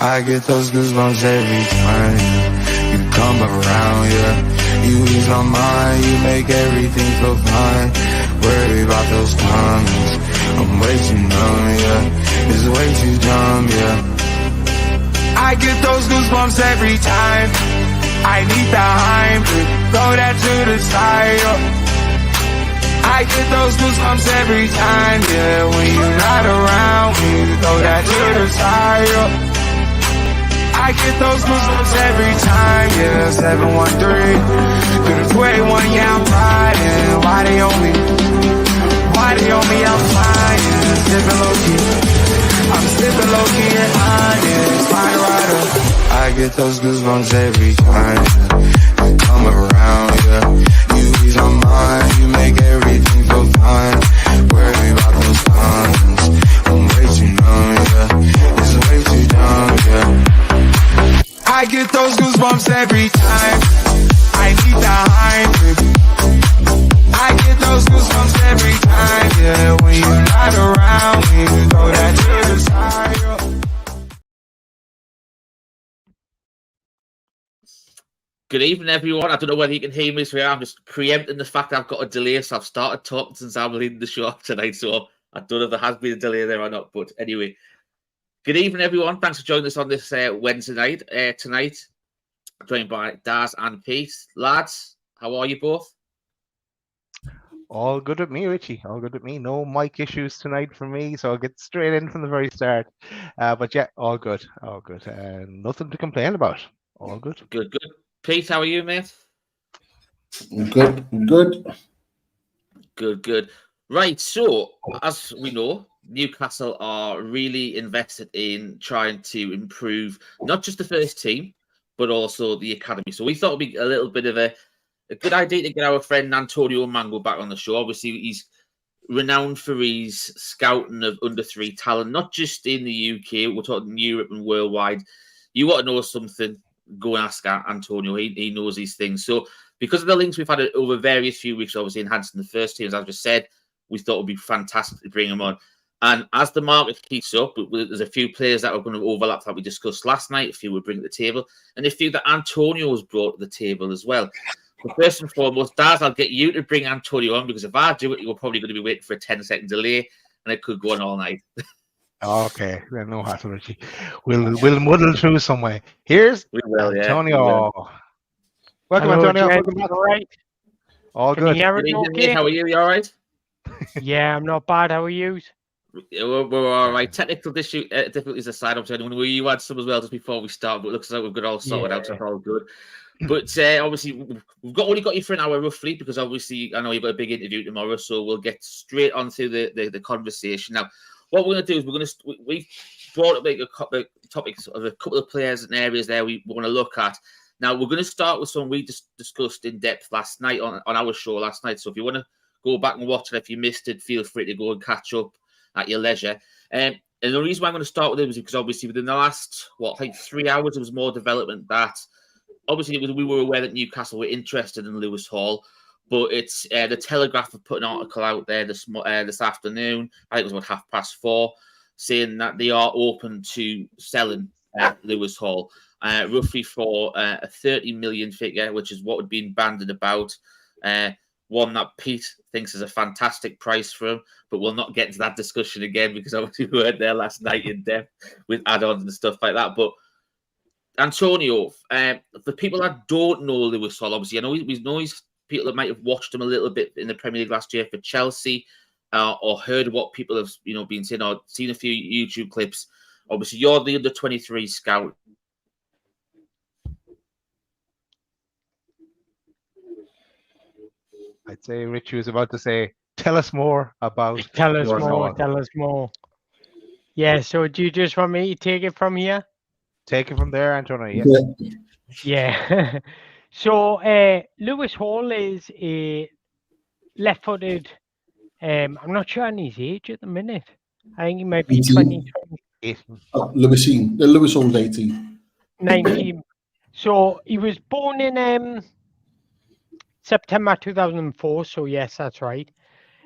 I get those goosebumps every time you come around, yeah. You ease my mind, you make everything feel fine. Worry about those comments, I'm way too numb, yeah. It's way too dumb, yeah. I get those goosebumps every time I need the Heimlich, throw that to the side, I get those goosebumps every time, yeah. When you're not around, when you throw that to the side, I get those goosebumps every time, yeah. 713 through the 21, yeah, I'm riding. Why they on me? Why they on me? I'm flying, sipping low key. I'm sipping low key and honest, find a rider. I get those goosebumps every time you come around, yeah. You ease my mind, you make everything feel fine. Worry about those comments, I'm way too numb, yeah. It's way too dumb, yeah. I get those goosebumps every time I need the Heimlich. I get those goosebumps every time, yeah. When you're not around, when you throw that to the side. Good evening, everyone. I don't know whether you can hear me, so I'm just preempting the fact that I've got a delay, so I've started talking since I'm leading the show tonight, so I don't know if there has been a delay there or not, but anyway. Good evening, everyone. Thanks for joining us on this Wednesday night. Tonight, joined by Daz and Pete. Lads, how are you both? All good with me, Richie. All good with me. No mic issues tonight for me, so I'll get straight in from the very start. But yeah, all good. All good. Nothing to complain about. All good. Good. Pete, how are you, mate? Good. Right, so, as we know, Newcastle are really invested in trying to improve not just the first team, but also the academy. So we thought it would be a little bit of a good idea to get our friend António Mango back on the show. Obviously, he's renowned for his scouting of under-3 talent, not just in the UK, we're talking Europe and worldwide. You want to know something, go and ask António. He knows these things. So because of the links we've had over various few weeks, obviously enhancing the first team, as I've just said, we thought it would be fantastic to bring him on. And as the market heats up, there's a few players that are going to overlap that we discussed last night, a few we'll bring to the table, and a few that António has brought to the table as well. So first and foremost, Daz, I'll get you to bring António on, because if I do it, you're probably going to be waiting for a 10-second delay, and it could go on all night. Okay, no hassle, Richie. We'll muddle through some way. Here's António. Welcome, Hello, António. Jen. Welcome back. All right. All Can good. you hear Good me evening, okay? mate. How are you? You all right? Yeah, I'm not bad. How are you? We're all right. Technical difficulties aside, obviously, I know you had some as well just before we start, but it looks like we've got all sorted out, so it's all good. But obviously, we've only got you for an hour roughly, because obviously I know you've got a big interview tomorrow, so we'll get straight on to the conversation. Now, what we're going to do is we've brought up a couple of topics of a couple of players and areas there we want to look at. Now, we're going to start with something we just discussed in depth last night on our show last night. So if you want to go back and watch it, if you missed it, feel free to go and catch up at your leisure. And the reason why I'm going to start with it was because obviously within the last, 3 hours, there was more development that obviously we were aware that Newcastle were interested in Lewis Hall, but it's the Telegraph have put an article out there this afternoon, I think it was about 4:30, saying that they are open to selling Lewis Hall, roughly for a 30 million figure, which is what had been banded about. One that Pete thinks is a fantastic price for him, but we'll not get into that discussion again because obviously we weren't there last night in depth with add-ons and stuff like that. But António, for people that don't know Lewis Hall, obviously, I know we know he's people that might have watched him a little bit in the Premier League last year for Chelsea, or heard what people have been saying, or seen a few YouTube clips. Obviously, you're the under-23 scout. I'd say Richie was about to say, tell us more about... Tell us more. Yeah, so do you just want me to take it from here? Take it from there, Antonio. Yes. Yeah. So Lewis Hall is a left-footed. I'm not sure on his age at the minute. I think he might be 20. Lewis Hall's 18. 19. So he was born in September 2004. So yes, that's right.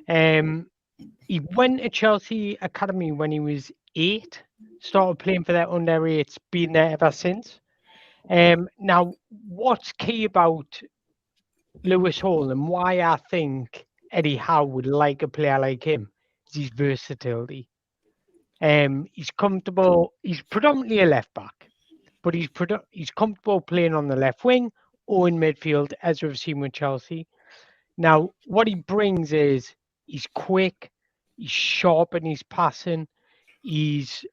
He went to Chelsea Academy when he was 8, started playing for their under eights, been there ever since. Now, what's key about Lewis Hall and why I think Eddie Howe would like a player like him is his versatility. He's comfortable. He's predominantly a left back, but he's comfortable playing on the left wing or in midfield, as we've seen with Chelsea. Now, what he brings is he's quick, he's sharp in his passing, he's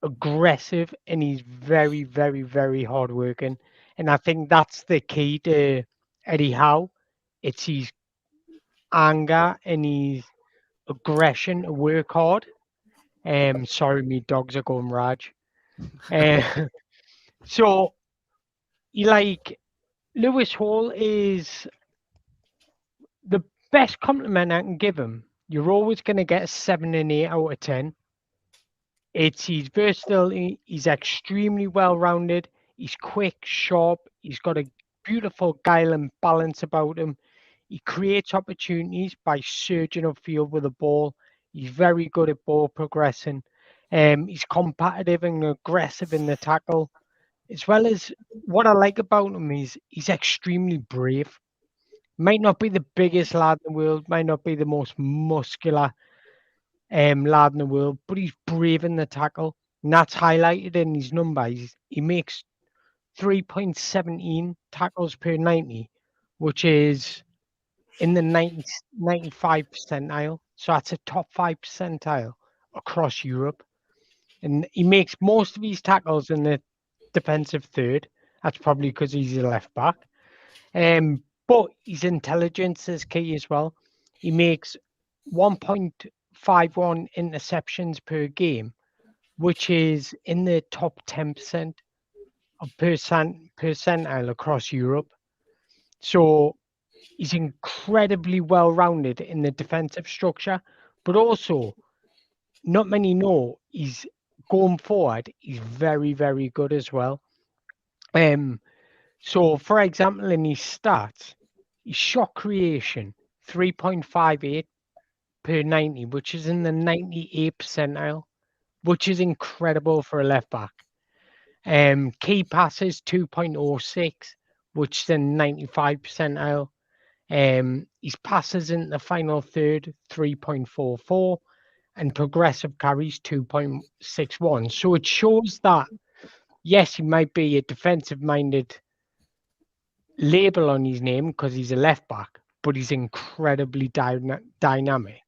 aggressive, and he's very, very, very hardworking. And I think that's the key to Eddie Howe. It's his anger and his aggression to work hard. Sorry, me dogs are going Raj. So, Lewis Hall is the best compliment I can give him. You're always going to get a 7 and 8 out of 10. It's his versatility. He's extremely well-rounded. He's quick, sharp. He's got a beautiful guile and balance about him. He creates opportunities by surging upfield with the ball. He's very good at ball progressing. He's competitive and aggressive in the tackle. As well as what I like about him is he's extremely brave. Might not be the biggest lad in the world, might not be the most muscular lad in the world, but he's brave in the tackle. And that's highlighted in his numbers. He makes 3.17 tackles per 90, which is in the 95 percentile. So that's a top 5 percentile across Europe. And he makes most of his tackles in the defensive third. That's probably because he's a left back. But his intelligence is key as well. He makes 1.51 interceptions per game, which is in the top 10% of percentile across Europe. So he's incredibly well-rounded in the defensive structure, but also not many know he's going forward. He's very, very good as well. So, for example, in his stats, his shot creation 3.58 per 90, which is in the 98 percentile, which is incredible for a left back. Key passes 2.06, which is in 95 percentile. His passes in the final third 3.44, and progressive carries 2.61. So it shows that yes, he might be a defensive-minded label on his name because he's a left back, but he's incredibly dynamic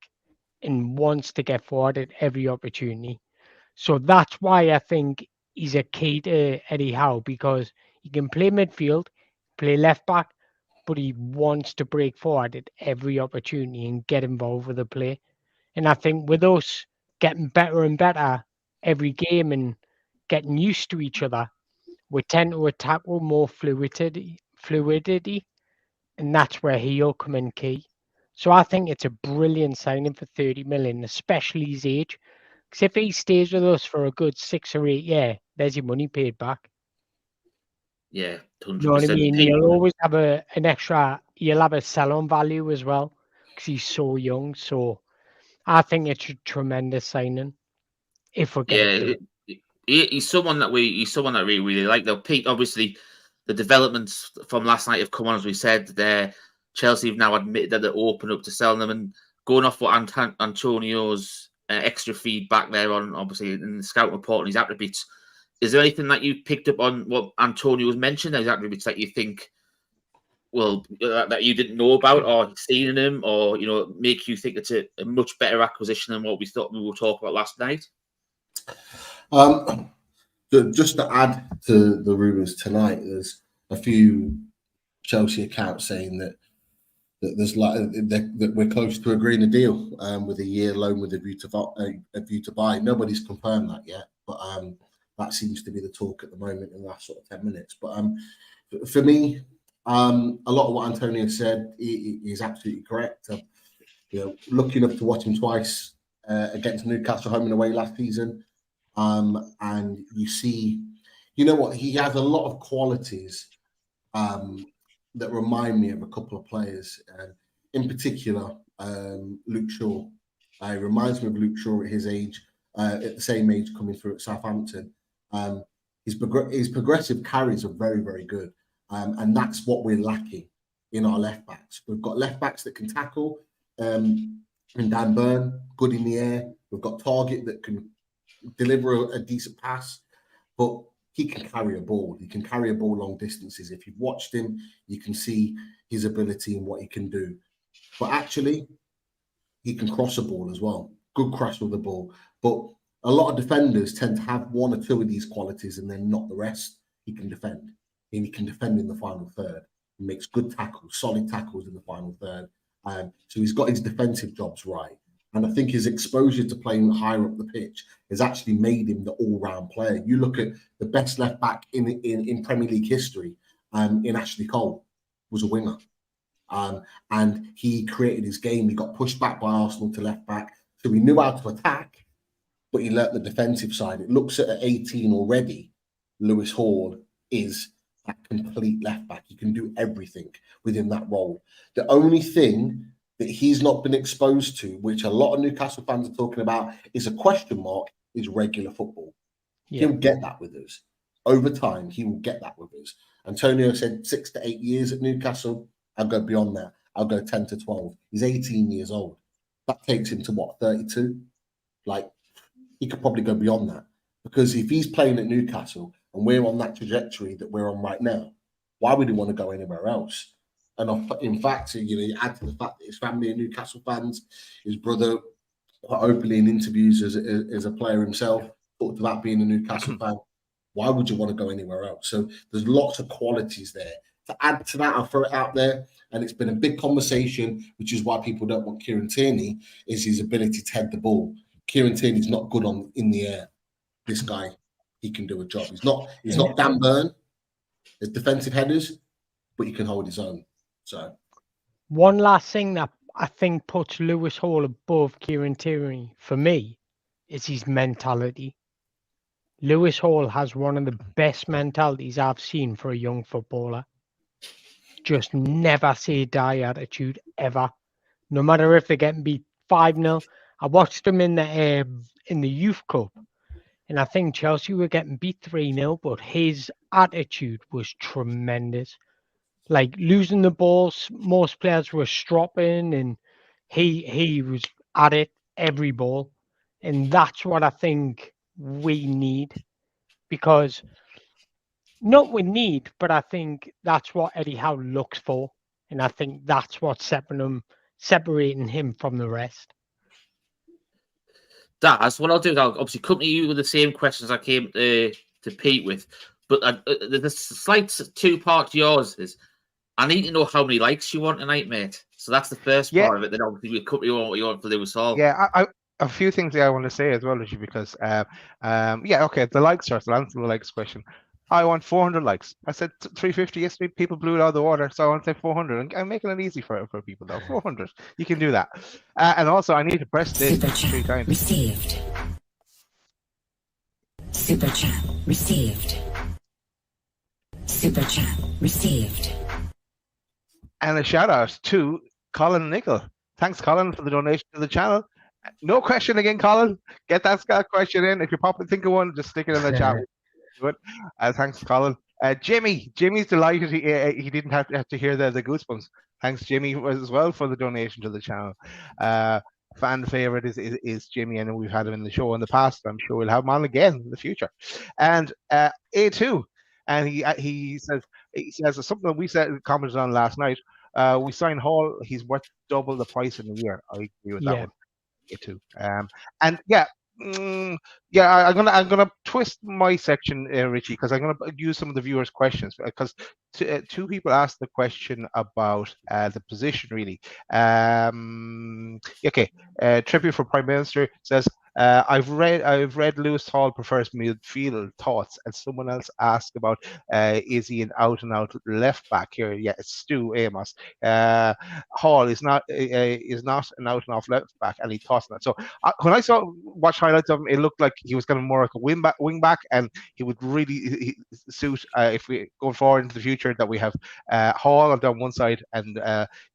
and wants to get forward at every opportunity. So that's why I think he's a key to Eddie Howe, because he can play midfield, play left back, but he wants to break forward at every opportunity and get involved with the play. And I think with us getting better and better every game and getting used to each other, we tend to attack with more fluidity, and that's where he'll come in key. So I think it's a brilliant signing for 30 million, especially his age. Because if he stays with us for a good 6 or 8 years, there's your money paid back. Yeah, 100%. You know what I mean? He'll always have an extra, he'll have a sell-on value as well, because he's so young. So I think it's a tremendous signing if we get it done. He's someone that we really like. Though Pete, obviously, the developments from last night have come on, as we said. There, Chelsea have now admitted that they're open up to selling them, and going off what Antonio's extra feedback there on, obviously, in the scout report and his attributes. Is there anything that you picked up on what Antonio was mentioned, those attributes that you think, well, that you didn't know about or seen in him, or make you think it's a much better acquisition than what we thought we were talking about last night? Just to add to the rumours tonight, there's a few Chelsea accounts saying that we're close to agreeing a deal with a year loan with a view to buy. Nobody's confirmed that yet, but that seems to be the talk at the moment in the last sort of 10 minutes. But for me, a lot of what Antonio said is absolutely correct. Lucky enough to watch him twice against Newcastle home and away last season. And you see, he has a lot of qualities that remind me of a couple of players. In particular, Luke Shaw. He reminds me of Luke Shaw at his age. at the same age coming through at Southampton. His progressive carries are very, very good. And that's what we're lacking in our left backs. We've got left backs that can tackle, and Dan Burn, good in the air. We've got Target that can deliver a decent pass, but he can carry a ball. He can carry a ball long distances. If you've watched him, you can see his ability and what he can do. But actually, he can cross a ball as well. Good cross with the ball. But a lot of defenders tend to have one or two of these qualities and then not the rest. He can defend. And he can defend in the final third. He makes good tackles, solid tackles in the final third. So he's got his defensive jobs right. And I think his exposure to playing higher up the pitch has actually made him the all-round player. You look at the best left back in Premier League history, in Ashley Cole, was a winger. And he created his game. He got pushed back by Arsenal to left back. So he knew how to attack, but he learnt the defensive side. It looks at 18 already. Lewis Hall is that complete left back. He can do everything within that role. The only thing that he's not been exposed to, which a lot of Newcastle fans are talking about, is a question mark, is regular football. Yeah. He'll get that with us. Over time, he will get that with us. Antonio said 6 to 8 years at Newcastle. I'll go beyond that. I'll go 10 to 12. He's 18 years old. That takes him to what, 32? Like, he could probably go beyond that. Because if he's playing at Newcastle and we're on that trajectory that we're on right now, why would he want to go anywhere else? And in fact, you add to the fact that his family are Newcastle fans, his brother, quite openly in interviews as a player himself, talked about being a Newcastle fan. Why would you want to go anywhere else? So there's lots of qualities there. To add to that, I'll throw it out there, and it's been a big conversation, which is why people don't want Kieran Tierney, is his ability to head the ball. Kieran Tierney's not good in the air. This guy, he can do a job. He's not Dan Burn. There's defensive headers, but he can hold his own. So, one last thing that I think puts Lewis Hall above Kieran Tierney for me is his mentality. Lewis Hall has one of the best mentalities I've seen for a young footballer. Just never say die attitude ever. No matter if they're getting beat 5-0. I watched him in the Youth Cup, and I think Chelsea were getting beat 3-0, but his attitude was tremendous. Like losing the balls, most players were stropping, and he was at it every ball. And that's what I think we need, because not we need, but I think that's what Eddie Howe looks for. And I think that's what's separating him from the rest. That's what I'll do. I'll obviously come to you with the same questions I came to Pete with. But the slight two-part yours is, I need to know how many likes you want tonight, mate. So that's the first part of it. Then obviously we'll come to you on what you want for Lewis Hall. Yeah, a few things I want to say as well, Richie, because okay, the likes first. I'll answer the likes question. I want 400 likes. I said 350 yesterday. People blew it out of the water, so I want to say 400. I'm making it easy for people though. 400. You can do that. And also, I need to press this 3 times. Received. Super chat received. Super chat received. And a shout out to Colin Nickel. Thanks, Colin, for the donation to the channel. No question again, Colin. Get that question in. If you think of one, just stick it in the chat. Do it. Thanks, Colin. Jimmy's delighted he didn't have to hear the goosebumps. Thanks, Jimmy, as well, for the donation to the channel. Fan favorite is Jimmy, and we've had him in the show in the past. I'm sure we'll have him on again in the future. And A2, and he says something that we commented on last night. We signed Hall. He's worth double the price in a year. I agree with that one. A2. And I'm gonna twist my section, Richie, because I'm gonna use some of the viewers' questions, because two people asked the question about the position really. Tribute for Prime Minister says, I've read Lewis Hall prefers midfield. Thoughts? And someone else asked about is he an out and out left back here? Yeah, it's Stu Amos. Hall is not an out and out left back, and he thoughts on that. So when I watched highlights of him, it looked like he was kind of more like a wing back, and he would really suit if we go forward into the future that we have Hall down one side and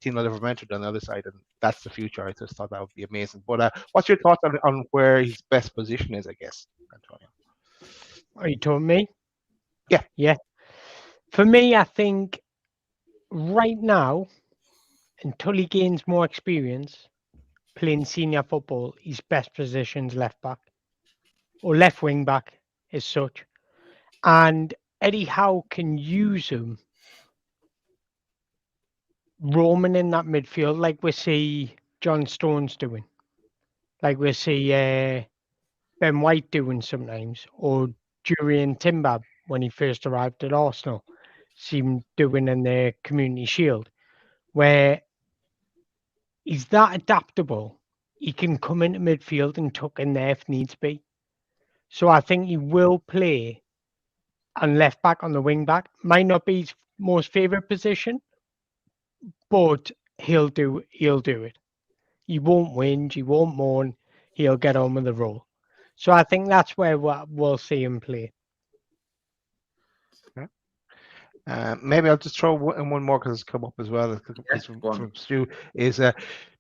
Tino Livramento on the other side, and that's the future. I just thought that would be amazing. But what's your thoughts on where his best position is, I guess, Antonio? Are you talking me? Yeah. Yeah. For me, I think right now, until he gains more experience playing senior football, his best position's left back or left wing back as such. And Eddie Howe can use him roaming in that midfield like we see John Stones doing, like we see Ben White doing sometimes, or Jurriën Timber when he first arrived at Arsenal, seemed doing in the Community Shield, where he's that adaptable. He can come into midfield and tuck in there if needs be. So I think he will play on left back, on the wing back. Might not be his most favourite position, but he'll do it. He won't whinge, he won't moan, he'll get on with the role. So I think that's where we'll see him play. Maybe I'll just throw in one more because it's come up as well. It's from Stu. Is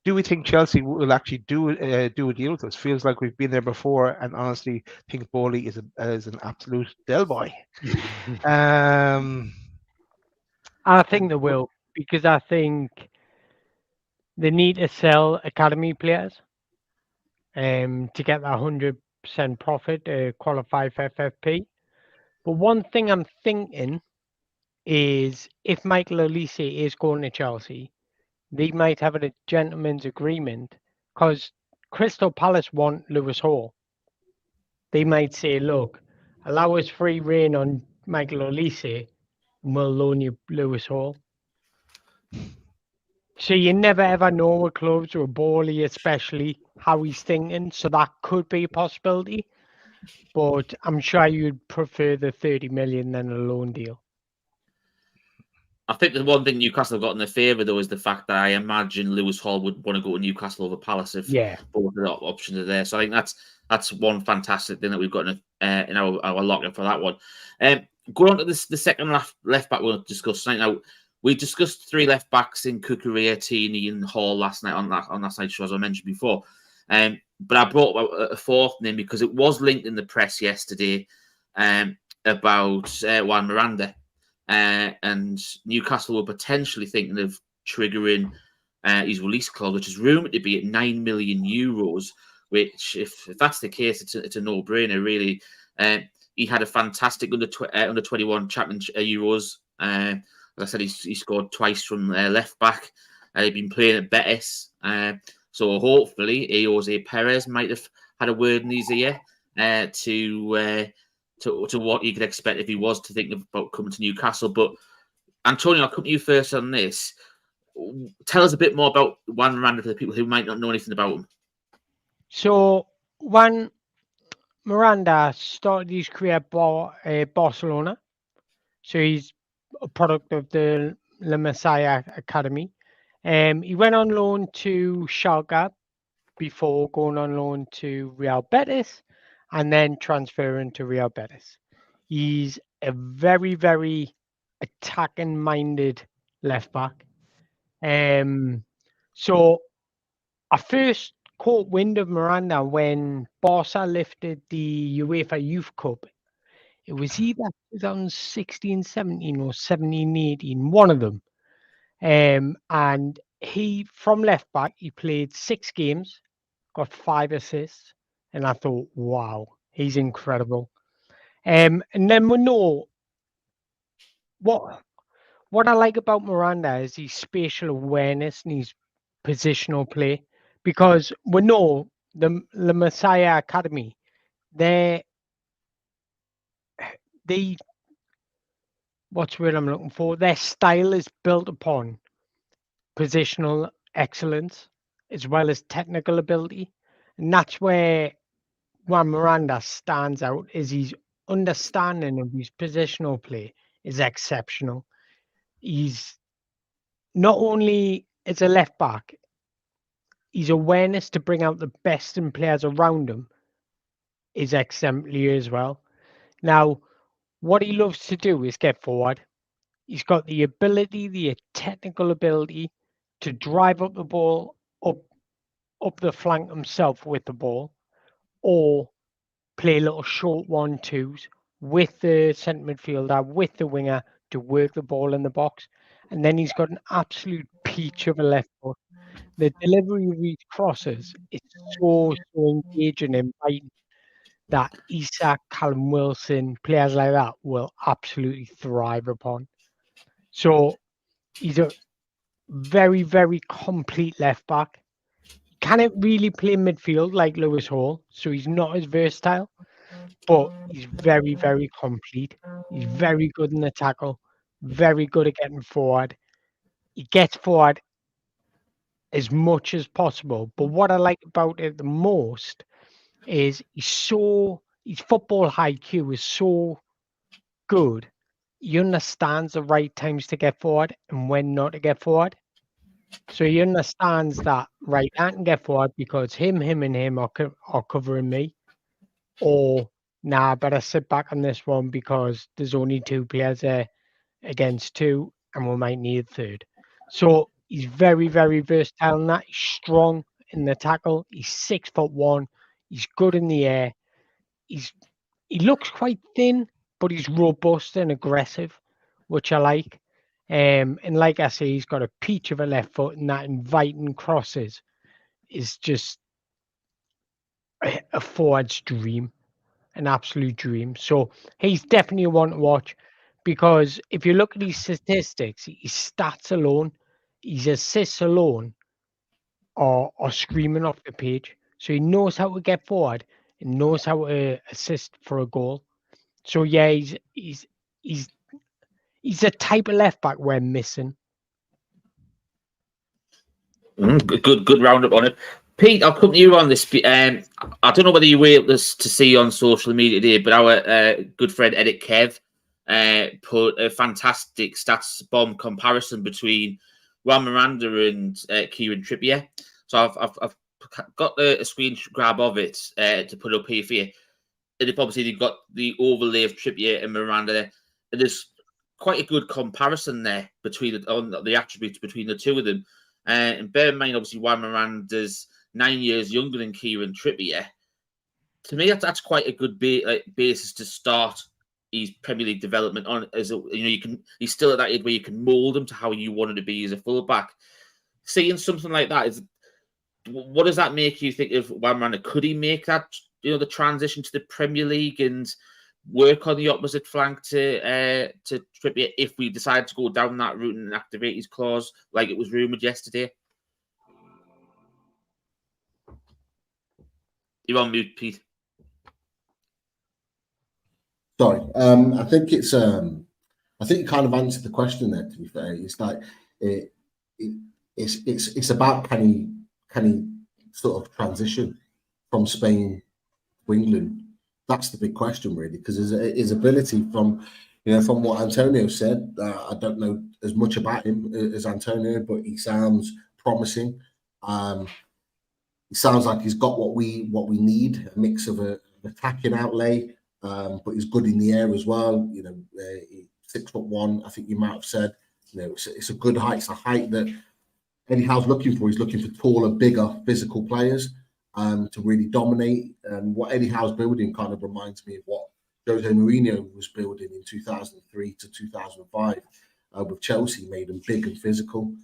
do we think Chelsea will actually do a deal with us? Feels like we've been there before, and honestly, think Bowley is an absolute del boy. I think they will, because I think they need to sell academy players to get that 100% profit to qualify for FFP. But one thing I'm thinking is if Michael Olise is going to Chelsea, they might have a gentleman's agreement, because Crystal Palace want Lewis Hall. They might say, look, allow us free reign on Michael Olise and we'll loan you Lewis Hall. So you never ever know with clubs, or Bowley especially, how he's thinking. So that could be a possibility. But I'm sure you'd prefer the 30 million than a loan deal. I think the one thing Newcastle have got in their favour, though, is the fact that I imagine Lewis Hall would want to go to Newcastle over Palace if both of the options are there. So I think that's one fantastic thing that we've got in our locker for that one. Going on to the second left back we'll discuss tonight. Now, we discussed three left backs in Cucurella, Tierney, and Hall last night on last night's show, as I mentioned before. But I brought up a fourth name because it was linked in the press yesterday about Juan Miranda. And Newcastle were potentially thinking of triggering his release clause, which is rumoured to be at €9 million, which, if that's the case, it's a no-brainer, really. He had a fantastic under-21 Champions Euros. As I said, he scored twice from left back. He'd been playing at Betis. So hopefully, Jose Perez might have had a word in his ear to what you could expect if he was to think about coming to Newcastle. But Antonio, I'll come to you first on this. Tell us a bit more about Juan Miranda for the people who might not know anything about him. So Juan Miranda started his career at Barcelona. So he's a product of the La Masia Academy. He went on loan to Schalke before going on loan to Real Betis, and then transferring to Real Betis. He's a very, very attacking-minded left back. So I first caught wind of Miranda when Barca lifted the UEFA Youth Cup. It was either 2016-17 or 17-18, one of them. And he, from left back, he played 6 games, got 5 assists. And I thought, wow, he's incredible. And then we know what I like about Miranda is his spatial awareness and his positional play. Because we know the La Masia Academy, what's the word I'm looking for? Their style is built upon positional excellence as well as technical ability. And that's where Juan Miranda stands out, is his understanding of his positional play is exceptional. He's not only as a left back, his awareness to bring out the best in players around him is exemplary as well. Now, what he loves to do is get forward. He's got the ability, the technical ability to drive up the ball up the flank himself with the ball, or play little short 1-2s with the centre midfielder, with the winger to work the ball in the box. And then he's got an absolute peach of a left foot. The delivery of these crosses is so engaging and inviting that Isak, Callum Wilson, players like that will absolutely thrive upon. So he's a very, very complete left back. He can't really play midfield like Lewis Hall, so he's not as versatile, but he's very, very complete. He's very good in the tackle, very good at getting forward. He gets forward as much as possible. But what I like about it the most is his football IQ is so good. He understands the right times to get forward and when not to get forward. So he understands that, right, I can get forward because him and him are covering me. Or, nah, I better sit back on this one because there's only 2 players there against 2 and we might need a third. So he's very, very versatile in that. He's strong in the tackle. He's 6'1". He's good in the air. He looks quite thin, but he's robust and aggressive, which I like. And like I say, he's got a peach of a left foot, and that inviting crosses is just a forward's dream, an absolute dream. So he's definitely one to watch, because if you look at his statistics, his stats alone, his assists alone are screaming off the page. So he knows how to get forward and knows how to assist for a goal. So yeah, he's a type of left back we're missing. Good roundup on it. Pete, I'll come to you on this. I don't know whether you were able to see on social media today, but our good friend Edit Kev put a fantastic stats bomb comparison between Juan Miranda and Kieran Trippier. So I've got a screen grab of it to put up here for you. And obviously they've got the overlay of Trippier and Miranda there. And there's quite a good comparison there between the attributes between the two of them. And bear in mind, obviously, Juan Miranda's 9 years younger than Kieran Trippier. To me, that's quite a good basis to start his Premier League development on. As he's still at that age where you can mould him to how you want him to be as a fullback. Seeing something like that, what does that make you think of Juan Miranda? Could he make that, the transition to the Premier League and work on the opposite flank to Trippier if we decide to go down that route and activate his clause like it was rumoured yesterday? You're on mute, Pete. Sorry, I think it's. I think you kind of answered the question there. To be fair, it's like it's about can he sort of transition from Spain to England. That's the big question, really, because his ability from what Antonio said. I don't know as much about him as Antonio, but he sounds promising. He sounds like he's got what we need, a mix of a attacking outlay, but he's good in the air as well. 6'1", I think you might have said. It's a good height. It's a height that Eddie Howe's looking for. He's looking for taller, bigger, physical players to really dominate. And what Eddie Howe's building kind of reminds me of what Jose Mourinho was building in 2003 to 2005 with Chelsea, made them big and physical.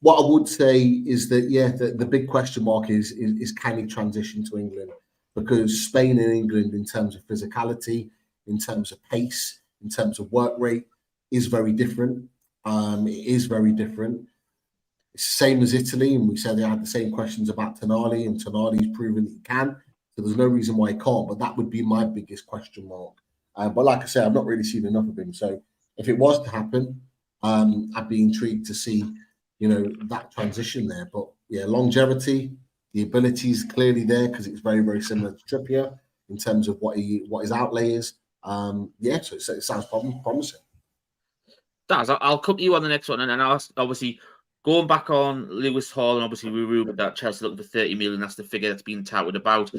What I would say is that, the big question mark is can he transition to England? Because Spain and England, in terms of physicality, in terms of pace, in terms of work rate, is very different. It is very different. It's the same as Italy, and we said they had the same questions about Tonali, and Tonali's proven that he can. So there's no reason why he can't, but that would be my biggest question mark. But like I said, I've not really seen enough of him. So if it was to happen, I'd be intrigued to see, that transition there. But yeah, longevity, the ability is clearly there because it's very, very similar to Trippier in terms of what his outlay is. So it sounds promising. Daz, I'll come to you on the next one, and I'll obviously going back on Lewis Hall, and obviously we rumoured that Chelsea looking for 30 million. That's the figure that's been touted about.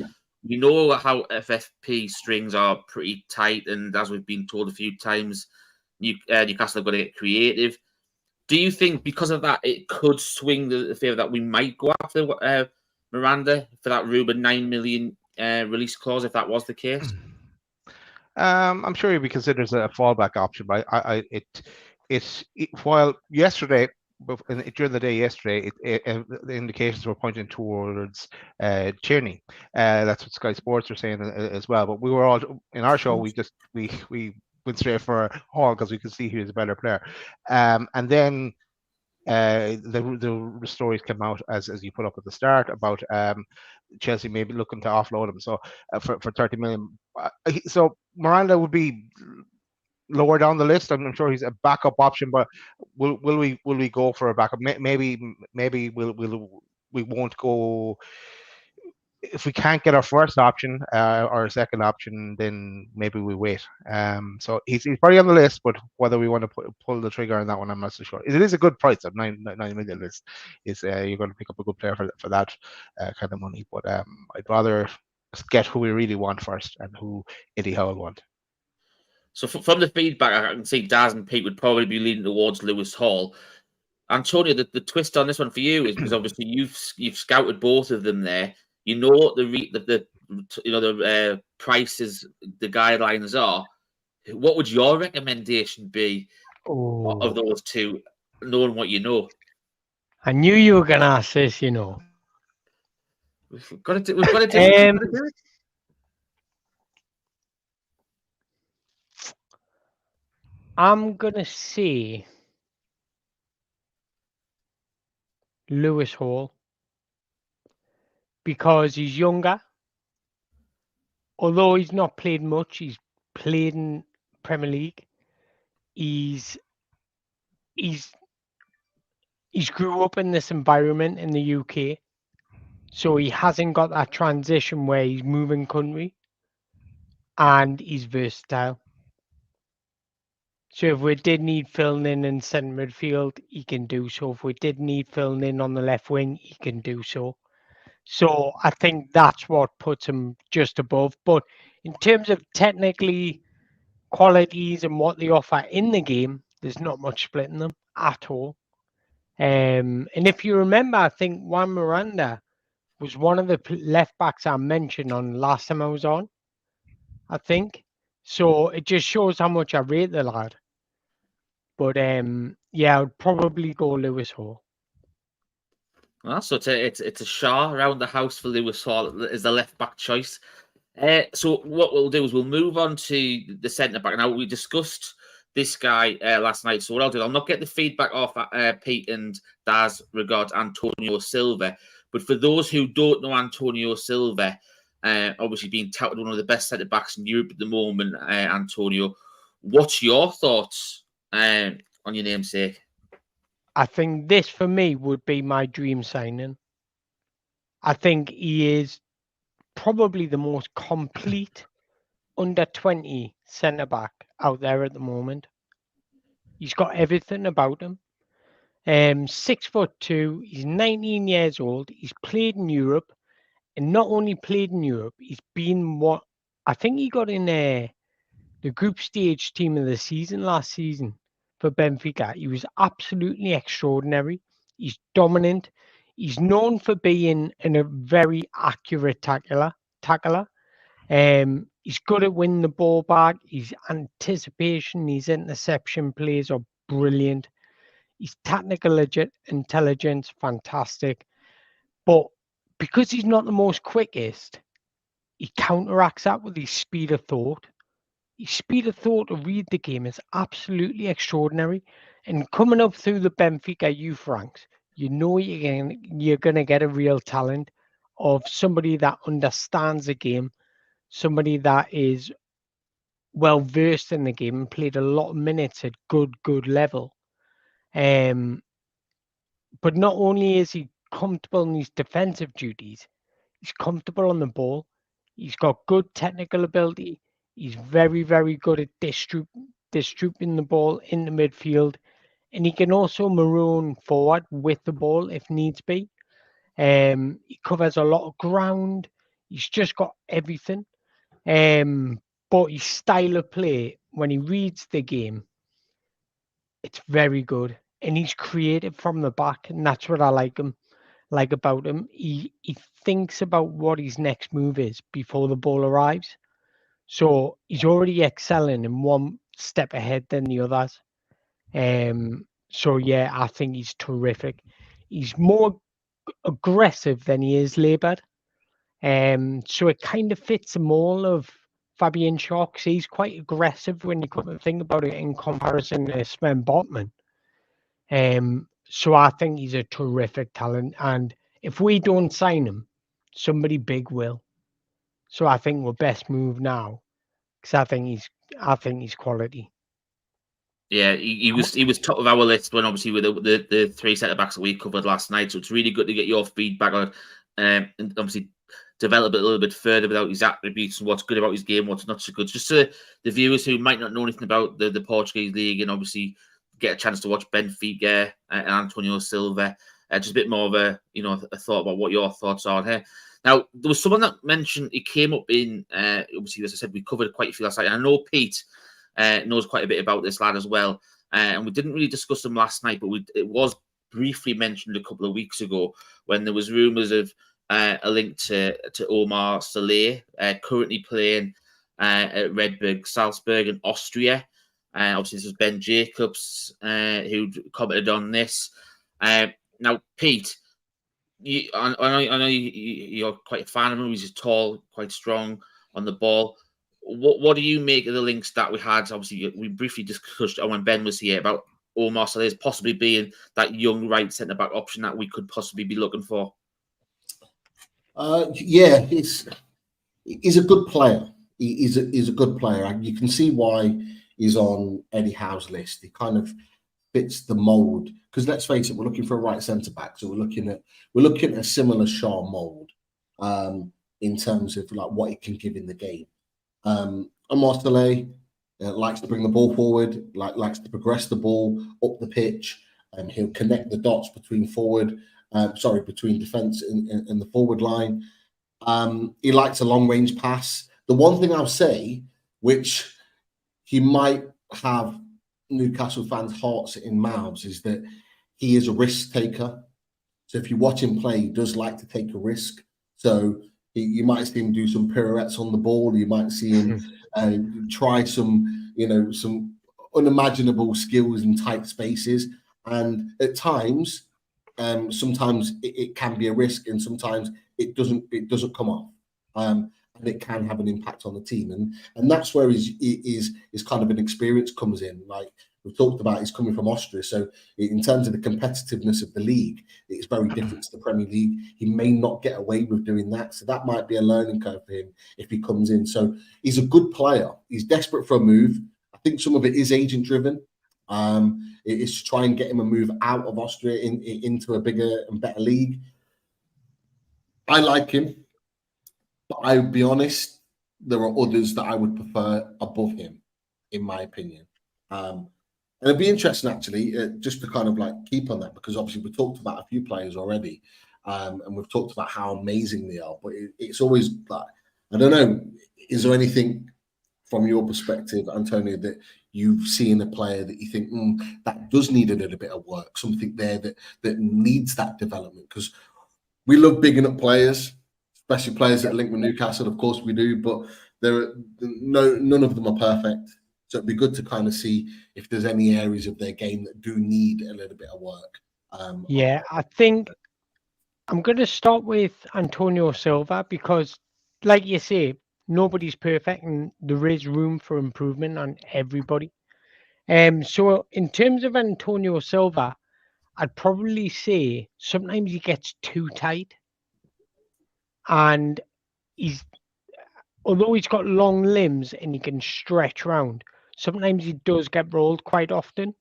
We know how FFP strings are pretty tight, and as we've been told a few times, Newcastle have got to get creative. Do you think because of that it could swing the favour that we might go after Miranda for that Ruben 9 million release clause if that was the case? I'm sure he'd be considered as a fallback option, but while yesterday, during the day yesterday, the indications were pointing towards Tierney. That's what Sky Sports were saying as well. But we were all in our show. We went straight for Hall because we could see he was a better player. And then the stories came out as you put up at the start about Chelsea maybe looking to offload him. So for 30 million. So Miranda would be lower down the list. I'm sure he's a backup option, but will we go for a backup? Maybe we won't go if we can't get our first option or a second option, then maybe we wait. So he's probably on the list, but whether we want to pull the trigger on that one, I'm not so sure. It is a good price at 9 million. Is you're going to pick up a good player for that kind of money. But I'd rather get who we really want first and who Eddie Howe will want. So from the feedback, I can see Daz and Pete would probably be leaning towards Lewis Hall. Antonio, the twist on this one for you is because obviously you've scouted both of them there. You know what the prices, the guidelines are. What would your recommendation be of those two, knowing what you know? I knew you were going to ask this, you know. We've got to do it. I'm going to say Lewis Hall because he's younger. Although he's not played much, he's played in Premier League. He's grew up in this environment in the UK, so he hasn't got that transition where he's moving country, and he's versatile. So if we did need filling in centre midfield, he can do so. If we did need filling in on the left wing, he can do so. So I think that's what puts him just above. But in terms of technically qualities and what they offer in the game, there's not much splitting them at all. And if you remember, I think Juan Miranda was one of the left backs I mentioned on last time I was on, I think. So it just shows how much I rate the lad. But yeah, I would probably go Lewis Hall. So it's a Shaw around the house for Lewis Hall is the left back choice. So what we'll do is we'll move on to the centre back. Now we discussed this guy last night. So what I'll do, I'll not get the feedback off Pete and Daz regards António Silva. But for those who don't know António Silva, obviously being touted one of the best centre backs in Europe at the moment, António, what's your thoughts on your namesake? I think this for me would be my dream signing. I think he is probably the most complete under 20 centre back out there at the moment. He's got everything about him. 6'2", he's 19 years old. He's played in Europe, and not only played in Europe, he's been what I think he got in the group stage team of the season last season for Benfica. He was absolutely extraordinary. He's dominant. He's known for being a very accurate tackler. He's good at winning the ball back. His anticipation, his interception plays are brilliant. His technical intelligence, fantastic. But because he's not the most quickest, he counteracts that with his speed of thought. His speed of thought to read the game is absolutely extraordinary. And coming up through the Benfica youth ranks, you know you're going to get a real talent of somebody that understands the game, somebody that is well versed in the game and played a lot of minutes at good level. But not only is he comfortable in his defensive duties, he's comfortable on the ball. He's got good technical ability. He's very, very good at distributing the ball in the midfield. And he can also maroon forward with the ball if needs be. He covers a lot of ground. He's just got everything. But his style of play, when he reads the game, it's very good. and he's creative from the back, and that's what I like about him. He thinks about what his next move is before the ball arrives. So he's already excelling and one step ahead than the others. So yeah, I think he's terrific. He's more aggressive than he is laboured. So it kind of fits the mold of Fabian Schock. He's quite aggressive when you come to think about it in comparison to Sven Botman. So I think he's a terrific talent, and if we don't sign him, somebody big will. So I think we're best move now, because I think he's quality. Yeah, he was top of our list when obviously with the three centre backs that we covered last night. So it's really good to get your feedback on it, and obviously develop it a little bit further about his attributes and what's good about his game, what's not so good. Just to the viewers who might not know anything about the Portuguese league and obviously get a chance to watch Benfica and António Silva, just a bit more of a thought about what your thoughts are here. Now, there was someone that mentioned it came up in obviously, as I said, we covered quite a few last night. And I know Pete knows quite a bit about this lad as well, and we didn't really discuss him last night, but it was briefly mentioned a couple of weeks ago when there was rumours of a link to Omar Saleh, currently playing at Red Bull Salzburg in Austria. Obviously, this was Ben Jacobs who commented on this. Now, Pete, I know you're quite a fan of him. He's tall, quite strong on the ball. What do you make of the links that we had? Obviously, we briefly discussed when Ben was here about Omar Saleh possibly being that young right centre-back option that we could possibly be looking for. Yeah, he's a good player. He's a good player. You can see why he's on Eddie Howe's list. He kind of fits the mould, because let's face it, we're looking for a right centre back, so we're looking at a similar Shaw mould in terms of like what he can give in the game. Omar Saleh likes to bring the ball forward, likes to progress the ball up the pitch, and he'll connect the dots between between defence and the forward line. He likes a long range pass. The one thing I'll say, which he might have Newcastle fans' hearts in mouths, is that he is a risk taker. So if you watch him play, he does like to take a risk. So you might see him do some pirouettes on the ball. You might see him try some unimaginable skills in tight spaces. And at times, sometimes it can be a risk, and sometimes it doesn't come off. And it can have an impact on the team, and that's where his kind of an experience comes in. Like we've talked about, he's coming from Austria, so in terms of the competitiveness of the league, it's very different to the Premier League. He may not get away with doing that, so that might be a learning curve for him if he comes in. So he's a good player. He's desperate for a move. I think some of it is agent driven. It's to try and get him a move out of Austria into a bigger and better league. I like him. But I'll be honest, there are others that I would prefer above him, in my opinion. And it'd be interesting, actually, just to kind of like keep on that, because obviously we talked about a few players already, and we've talked about how amazing they are. But it's always like, I don't know, is there anything from your perspective, Antonio, that you've seen a player that you think that does need a little bit of work, something there that needs that development? Because we love bigging up players, especially players that link with Newcastle, of course we do, but none of them are perfect. So it'd be good to kind of see if there's any areas of their game that do need a little bit of work. I think I'm going to start with António Silva, because, like you say, nobody's perfect and there is room for improvement on everybody. So in terms of António Silva, I'd probably say sometimes he gets too tight. And although he's got long limbs and he can stretch around, sometimes he does get rolled quite often.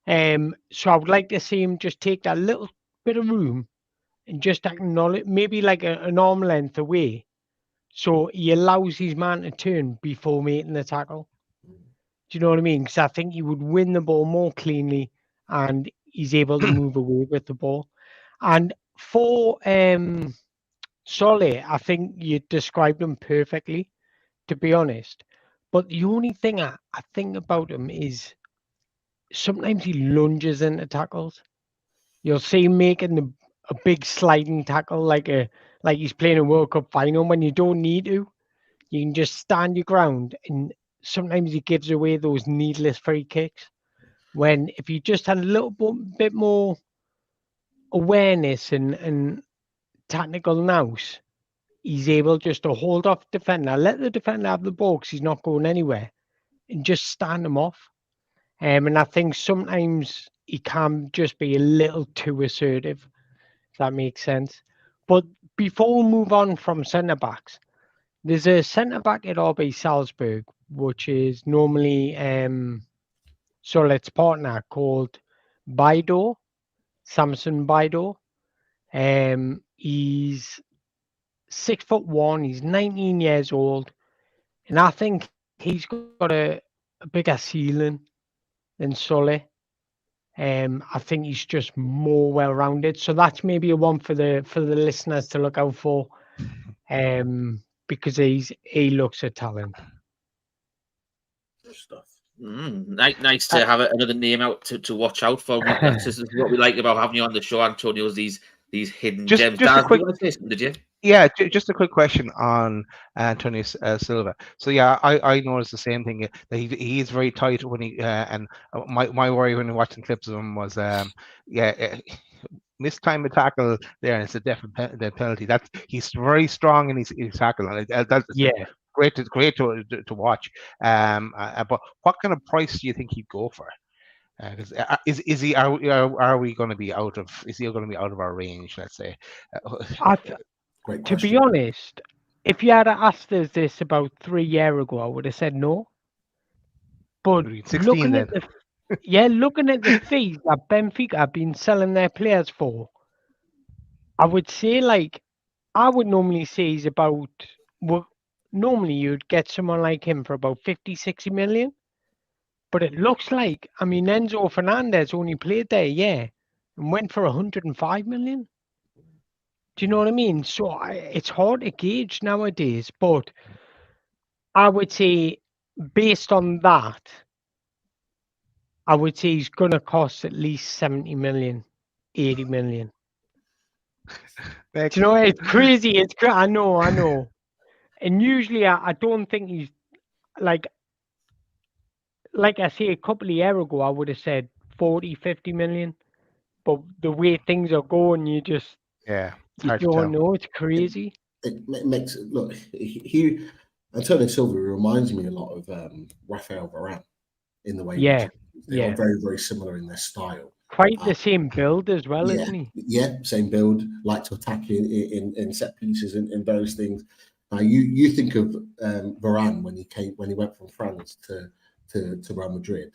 So I would like to see him just take that little bit of room and just acknowledge, maybe like an arm length away, so he allows his man to turn before making the tackle. Do you know what I mean? Because I think he would win the ball more cleanly and he's able to move away with the ball. And for Solly, I think you described him perfectly, to be honest. But the only thing I think about him is sometimes he lunges into tackles. You'll see him making a big sliding tackle like he's playing a World Cup final when you don't need to. You can just stand your ground, and sometimes he gives away those needless free kicks. When if you just had a little bit more awareness and technical nous, he's able just to hold off defender, let the defender have the ball because he's not going anywhere, and just stand him off. And I think sometimes he can just be a little too assertive, if that makes sense. But before we move on from centre backs, there's a centre back at RB Salzburg, which is normally Solet's partner called Baido, Samson Baido. He's 6'1", he's 19 years old, and I think he's got a bigger ceiling than Sully. I think he's just more well-rounded, so that's maybe a one for the listeners to look out for, because he looks a talent. Stuff. Nice to have another name out to watch out for. This is what we like about having you on the show, António, is these hidden gems. Just a quick, you want to say something, did you? Yeah, just a quick question on António Silva. So yeah, I noticed the same thing, that he is very tight when he and my worry when watching clips of him was mistime a tackle there, and it's a definite penalty. He's very strong in his tackle, and that's great to watch. But what kind of price do you think he'd go for? Is he are we going to be out of? Is he going to be out of our range? Let's say. To be honest, if you had asked us this about 3 years ago, I would have said no. But looking at the fees that Benfica have been selling their players for, I would say I would normally say he's about. Well, normally you'd get someone like him for about 50, 60 million. But it looks like, Enzo Fernandez only played there, and went for 105 million. Do you know what I mean? So it's hard to gauge nowadays, but I would say based on that, I would say he's going to cost at least 70 million, 80 million. Do you know, it's crazy. I know. And usually I don't think he's like I say a couple of years ago, I would have said 40, 50 million. But the way things are going, you just... You don't know. It's crazy. It makes it look. António Silva reminds me a lot of Rafael Varane in the way. They are very, very similar in their style. Quite the same build as well, isn't he? Yeah, same build. Like to attack in set pieces and various things. Now you think of Varane when he went from France to Real Madrid.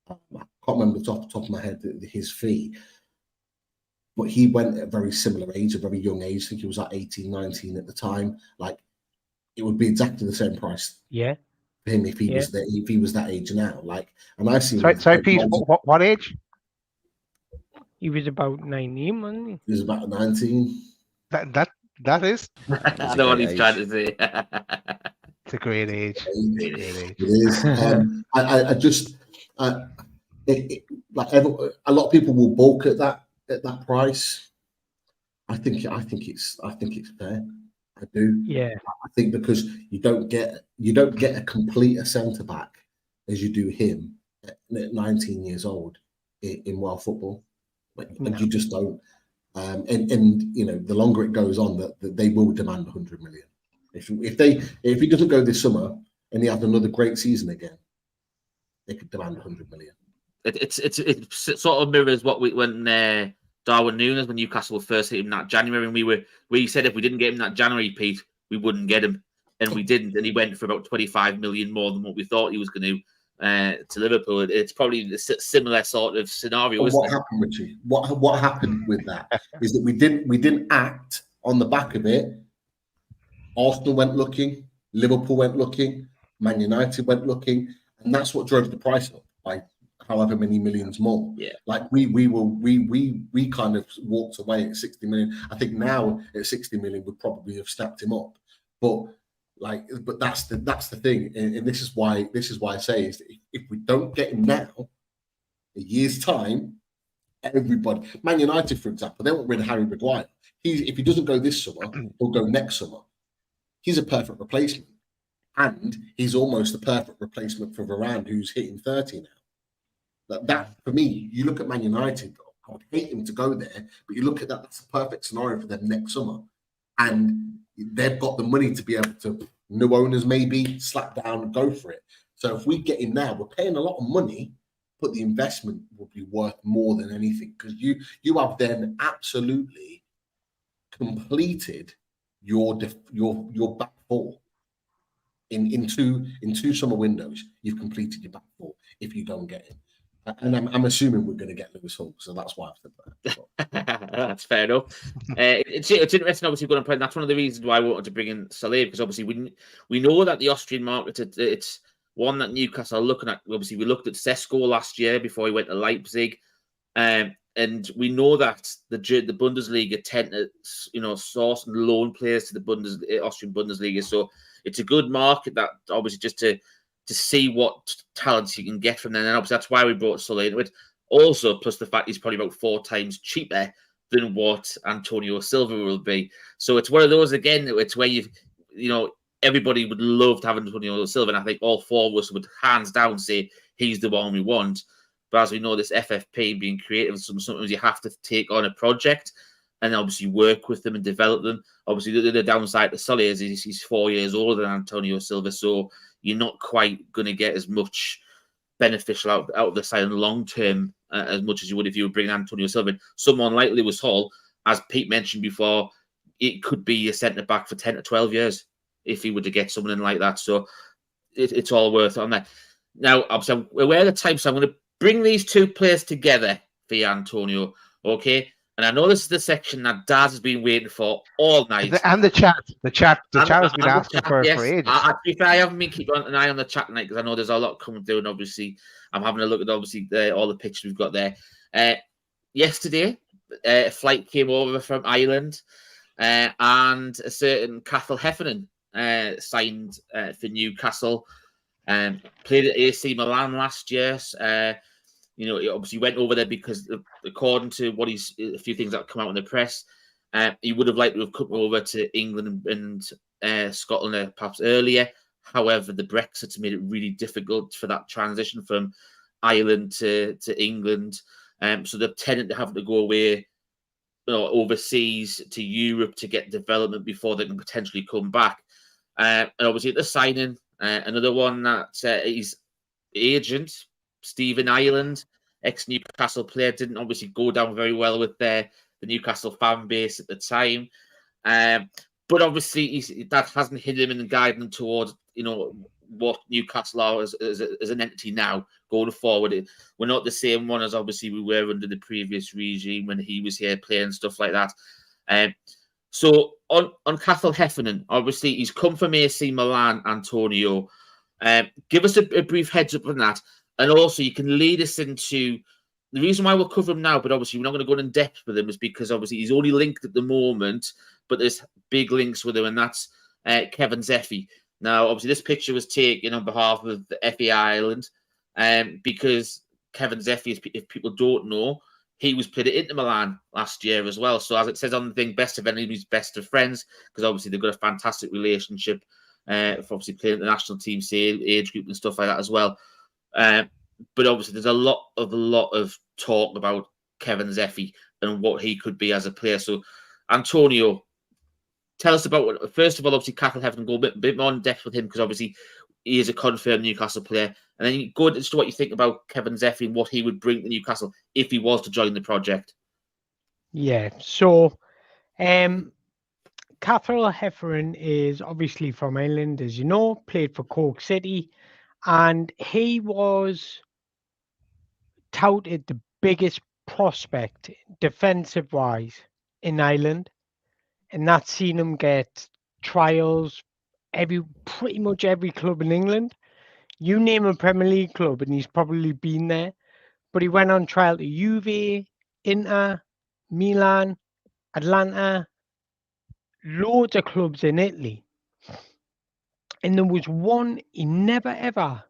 I can't remember the top of my head his fee. But he went at a very similar age, a very young age. I think he was like 18, 19 at the time. Like, it would be exactly the same price. Yeah. For him if he was that age now. Like, and I've seen. Sorry, Pete. What age? He was about 19, wasn't he? He was about 19. That is. I know what he's trying to say. It's a great age. It is. I just like a lot of people will balk at that price. I think it's fair. I do. Yeah. I think because you don't get a complete centre back as you do him at 19 years old in world football. And you just don't. And you know, the longer it goes on, that they will demand 100 million. If he doesn't go this summer and he has another great season again, they could demand 100 million. It sort of mirrors what when Darwin Núñez, when Newcastle first hit him that January, and we said if we didn't get him that January, Pete, we wouldn't get him, and we didn't, and he went for about 25 million more than what we thought he was going to Liverpool. It's probably a similar sort of scenario. What happened, Richie? What happened with that is that we didn't act on the back of it. Arsenal went looking, Liverpool went looking, Man United went looking, and that's what drove the price up by however many millions more. Yeah, like we kind of walked away at 60 million. I think now at 60 million would probably have snapped him up, but that's the thing, and this is why I say is that if we don't get him now, a year's time, everybody, Man United, for example, they want rid of Harry Maguire. If he doesn't go this summer, he'll go next summer. He's a perfect replacement. And he's almost the perfect replacement for Varane, who's hitting 30 now. That for me, you look at Man United, I would hate him to go there, but you look at that, that's a perfect scenario for them next summer. And they've got the money to be able to, new owners maybe, slap down and go for it. So if we get in now, we're paying a lot of money, but the investment will be worth more than anything, because you have then absolutely completed your back four. In two summer windows, you've completed your back four if you don't get him. And I'm assuming we're going to get Lewis Hall, so that's why I've said that. That's fair enough. It's interesting, obviously, going to play. That's one of the reasons why I wanted to bring in Saleh, because obviously we know that the Austrian market, it's one that Newcastle are looking at. Obviously, we looked at Sesko last year before he went to Leipzig, and we know that the Bundesliga tend to, source and loan players to the Austrian Bundesliga. So it's a good market, that obviously just to see what talents you can get from there. And obviously that's why we brought Sully into it. Also, plus the fact he's probably about 4 times cheaper than what Antonio Silva will be. So it's one of those, again, it's where everybody would love to have Antonio Silva. And I think all 4 of us would hands down say he's the one we want. But as we know, this FFP being creative, sometimes you have to take on a project and obviously work with them and develop them. Obviously, the downside to Sully is he's 4 years older than Antonio Silva, so you're not quite going to get as much beneficial out of the side in the long term as much as you would if you were bringing Antonio Silva in. Someone like Lewis Hall, as Pete mentioned before, it could be a centre-back for 10 to 12 years if he were to get someone in like that. So it's all worth it on that. Now, obviously, I'm aware of the time, so I'm going to bring these 2 players together for you, Antonio, okay? And I know this is the section that Daz has been waiting for all night. And the chat has been asking for ages. To be fair, I haven't been keeping an eye on the chat tonight because I know there's a lot coming through, and obviously I'm having a look at all the pictures we've got there. Yesterday, a flight came over from Ireland, and a certain Cathal Heffernan signed for Newcastle. Played at AC Milan last year. He obviously went over there because, according to a few things that come out in the press, he would have liked to have come over to England and Scotland perhaps earlier. However, the Brexit's made it really difficult for that transition from Ireland to England. So they've tended to have to go away, overseas to Europe to get development before they can potentially come back. And obviously at the signing, another one that his agent, Stephen Ireland, ex-Newcastle player, didn't obviously go down very well with the Newcastle fan base at the time. But obviously that hasn't hindered him and guided him towards, what Newcastle are as an entity now going forward. We're not the same one as obviously we were under the previous regime when he was here playing stuff like that. So on Cathal Heffernan, obviously he's come from AC Milan, Antonio. Give us a brief heads up on that. And also, you can lead us into the reason why we'll cover him now, but obviously we're not going to go in depth with him, is because obviously he's only linked at the moment, but there's big links with him, and that's Kevin Zeffy. Now, obviously, this picture was taken on behalf of the FA Ireland, because Kevin Zeffy, if people don't know, he was played at Inter Milan last year as well. So as it says on the thing, best of enemies, best of friends, because obviously they've got a fantastic relationship for obviously playing at the national team, say, age group and stuff like that as well. But obviously there's a lot of talk about Kevin Zeffy and what he could be as a player. So, Antonio, tell us about first of all, obviously, Cathal Heffernan, go a bit more in depth with him, because obviously he is a confirmed Newcastle player. And then you go into what you think about Kevin Zeffy and what he would bring to Newcastle if he was to join the project. Yeah, so Cathal Heffernan is obviously from Ireland, as you know, played for Cork City, and he was touted the biggest prospect defensive-wise in Ireland, and that's seen him get trials pretty much every club in England. You name a Premier League club and he's probably been there. But he went on trial to Juve, Inter, Milan, Atlanta, loads of clubs in Italy. And there was one he never ever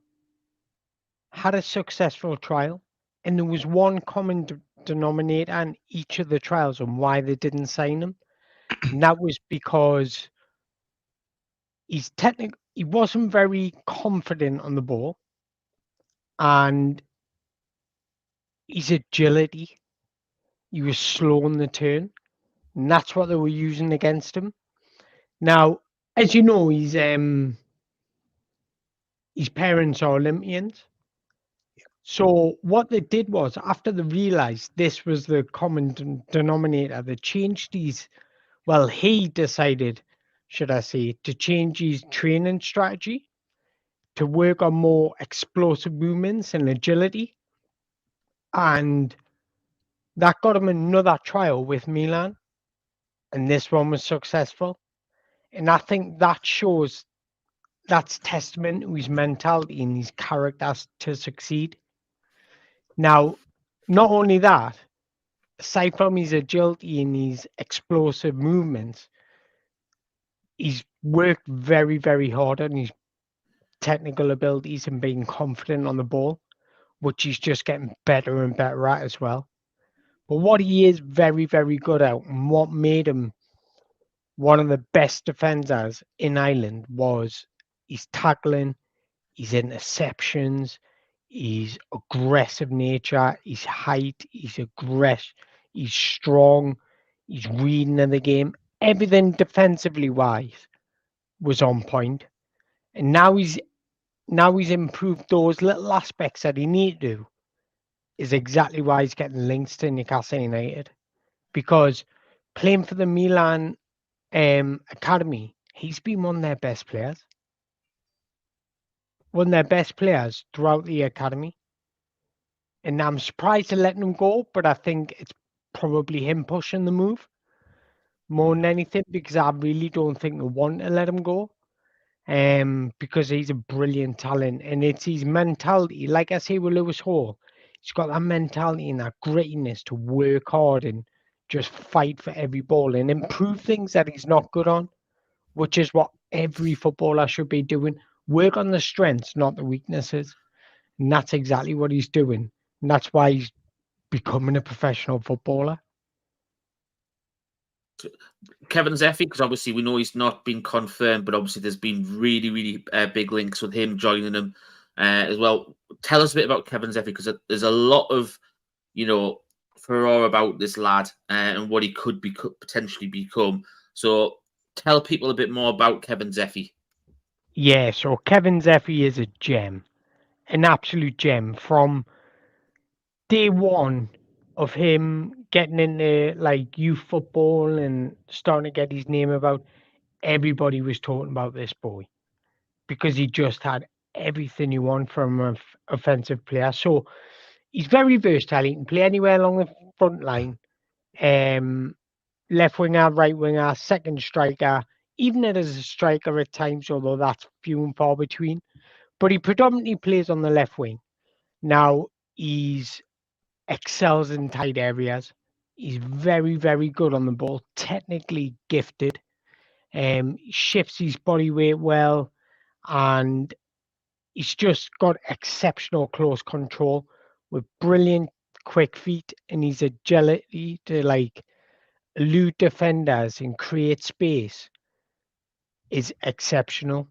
had a successful trial, And there was one common denominator in each of the trials on why they didn't sign him. And that was because he wasn't very confident on the ball, and his agility, he was slow on the turn, and that's what they were using against him. Now, as you know, his parents are Olympians. So what they did was, after they realised this was the common denominator, they changed his, well, he decided, should I say, to change his training strategy to work on more explosive movements and agility. And that got him another trial with Milan. And this one was successful. And I think that shows, that's testament to his mentality and his character to succeed. Now, not only that, aside from his agility and his explosive movements, he's worked very, very hard on his technical abilities and being confident on the ball, which he's just getting better and better at as well. But what he is very, very good at, and what made him one of the best defenders in Ireland, was his tackling, his interceptions, his aggressive nature, his height, his aggression, he's strong, his reading of the game. Everything defensively wise was on point. And now he's improved those little aspects that he needed to, is exactly why he's getting links to Newcastle United. Because playing for the Milan academy, he's been one of their best players. One of their best players throughout the academy. And I'm surprised they're letting him go, but I think it's probably him pushing the move more than anything, because I really don't think they want to let him go. Because he's a brilliant talent, and it's his mentality. Like I say with Lewis Hall, he's got that mentality and that grittiness to work hard and just fight for every ball and improve things that he's not good on, which is what every footballer should be doing. Work on the strengths, not the weaknesses. And that's exactly what he's doing. And that's why he's becoming a professional footballer. Kevin Zeffy, because obviously we know he's not been confirmed, but obviously there's been really, really big links with him joining them as well. Tell us a bit about Kevin Zeffy, because there's a lot of, furore about this lad and what he could potentially become. So tell people a bit more about Kevin Zeffy. Yeah, so Kevin Zeffy is a gem, an absolute gem. From day one of him getting into like youth football and starting to get his name about, everybody was talking about this boy because he just had everything you want from an offensive player. So he's very versatile. He can play anywhere along the front line, left winger, right winger, second striker, even as a striker at times, although that's few and far between. But he predominantly plays on the left wing. Now, he's excels in tight areas. He's very, very good on the ball, technically gifted. Shifts his body weight well, and he's just got exceptional close control with brilliant quick feet, and his agility to like elude defenders and create space is exceptional.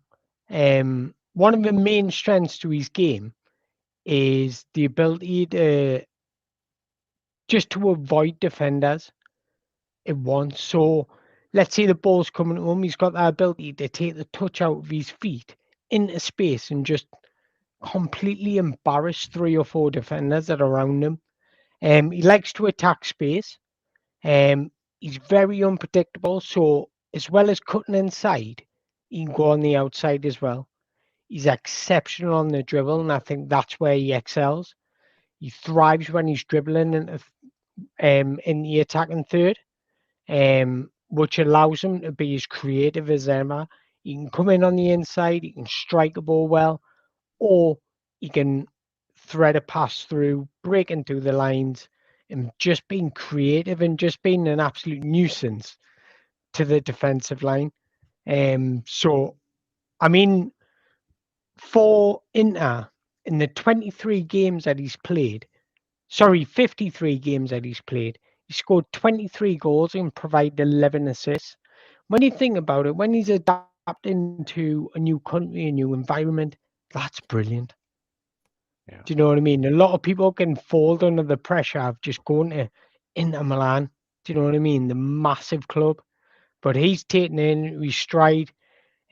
One of the main strengths to his game is the ability to just to avoid defenders at once. So let's say the ball's coming to him, he's got that ability to take the touch out of his feet into space and just completely embarrass 3 or 4 defenders that are around him. He likes to attack space. He's very unpredictable, so as well as cutting inside, he can go on the outside as well. He's exceptional on the dribble, and I think that's where he excels. He thrives when he's dribbling in the attacking third, which allows him to be as creative as ever. He can come in on the inside, he can strike a ball well, or he can thread a pass through, break into the lines, and just being creative and just being an absolute nuisance to the defensive line. So, I mean, for Inter, in the 23 games that he's played, Sorry, 53 games that he's played. He scored 23 goals and provided 11 assists. When you think about it, when he's adapting to a new country, a new environment, that's brilliant. Yeah. Do you know what I mean? A lot of people can fold under the pressure of just going to Inter Milan. Do you know what I mean? The massive club. But he's taken in his stride.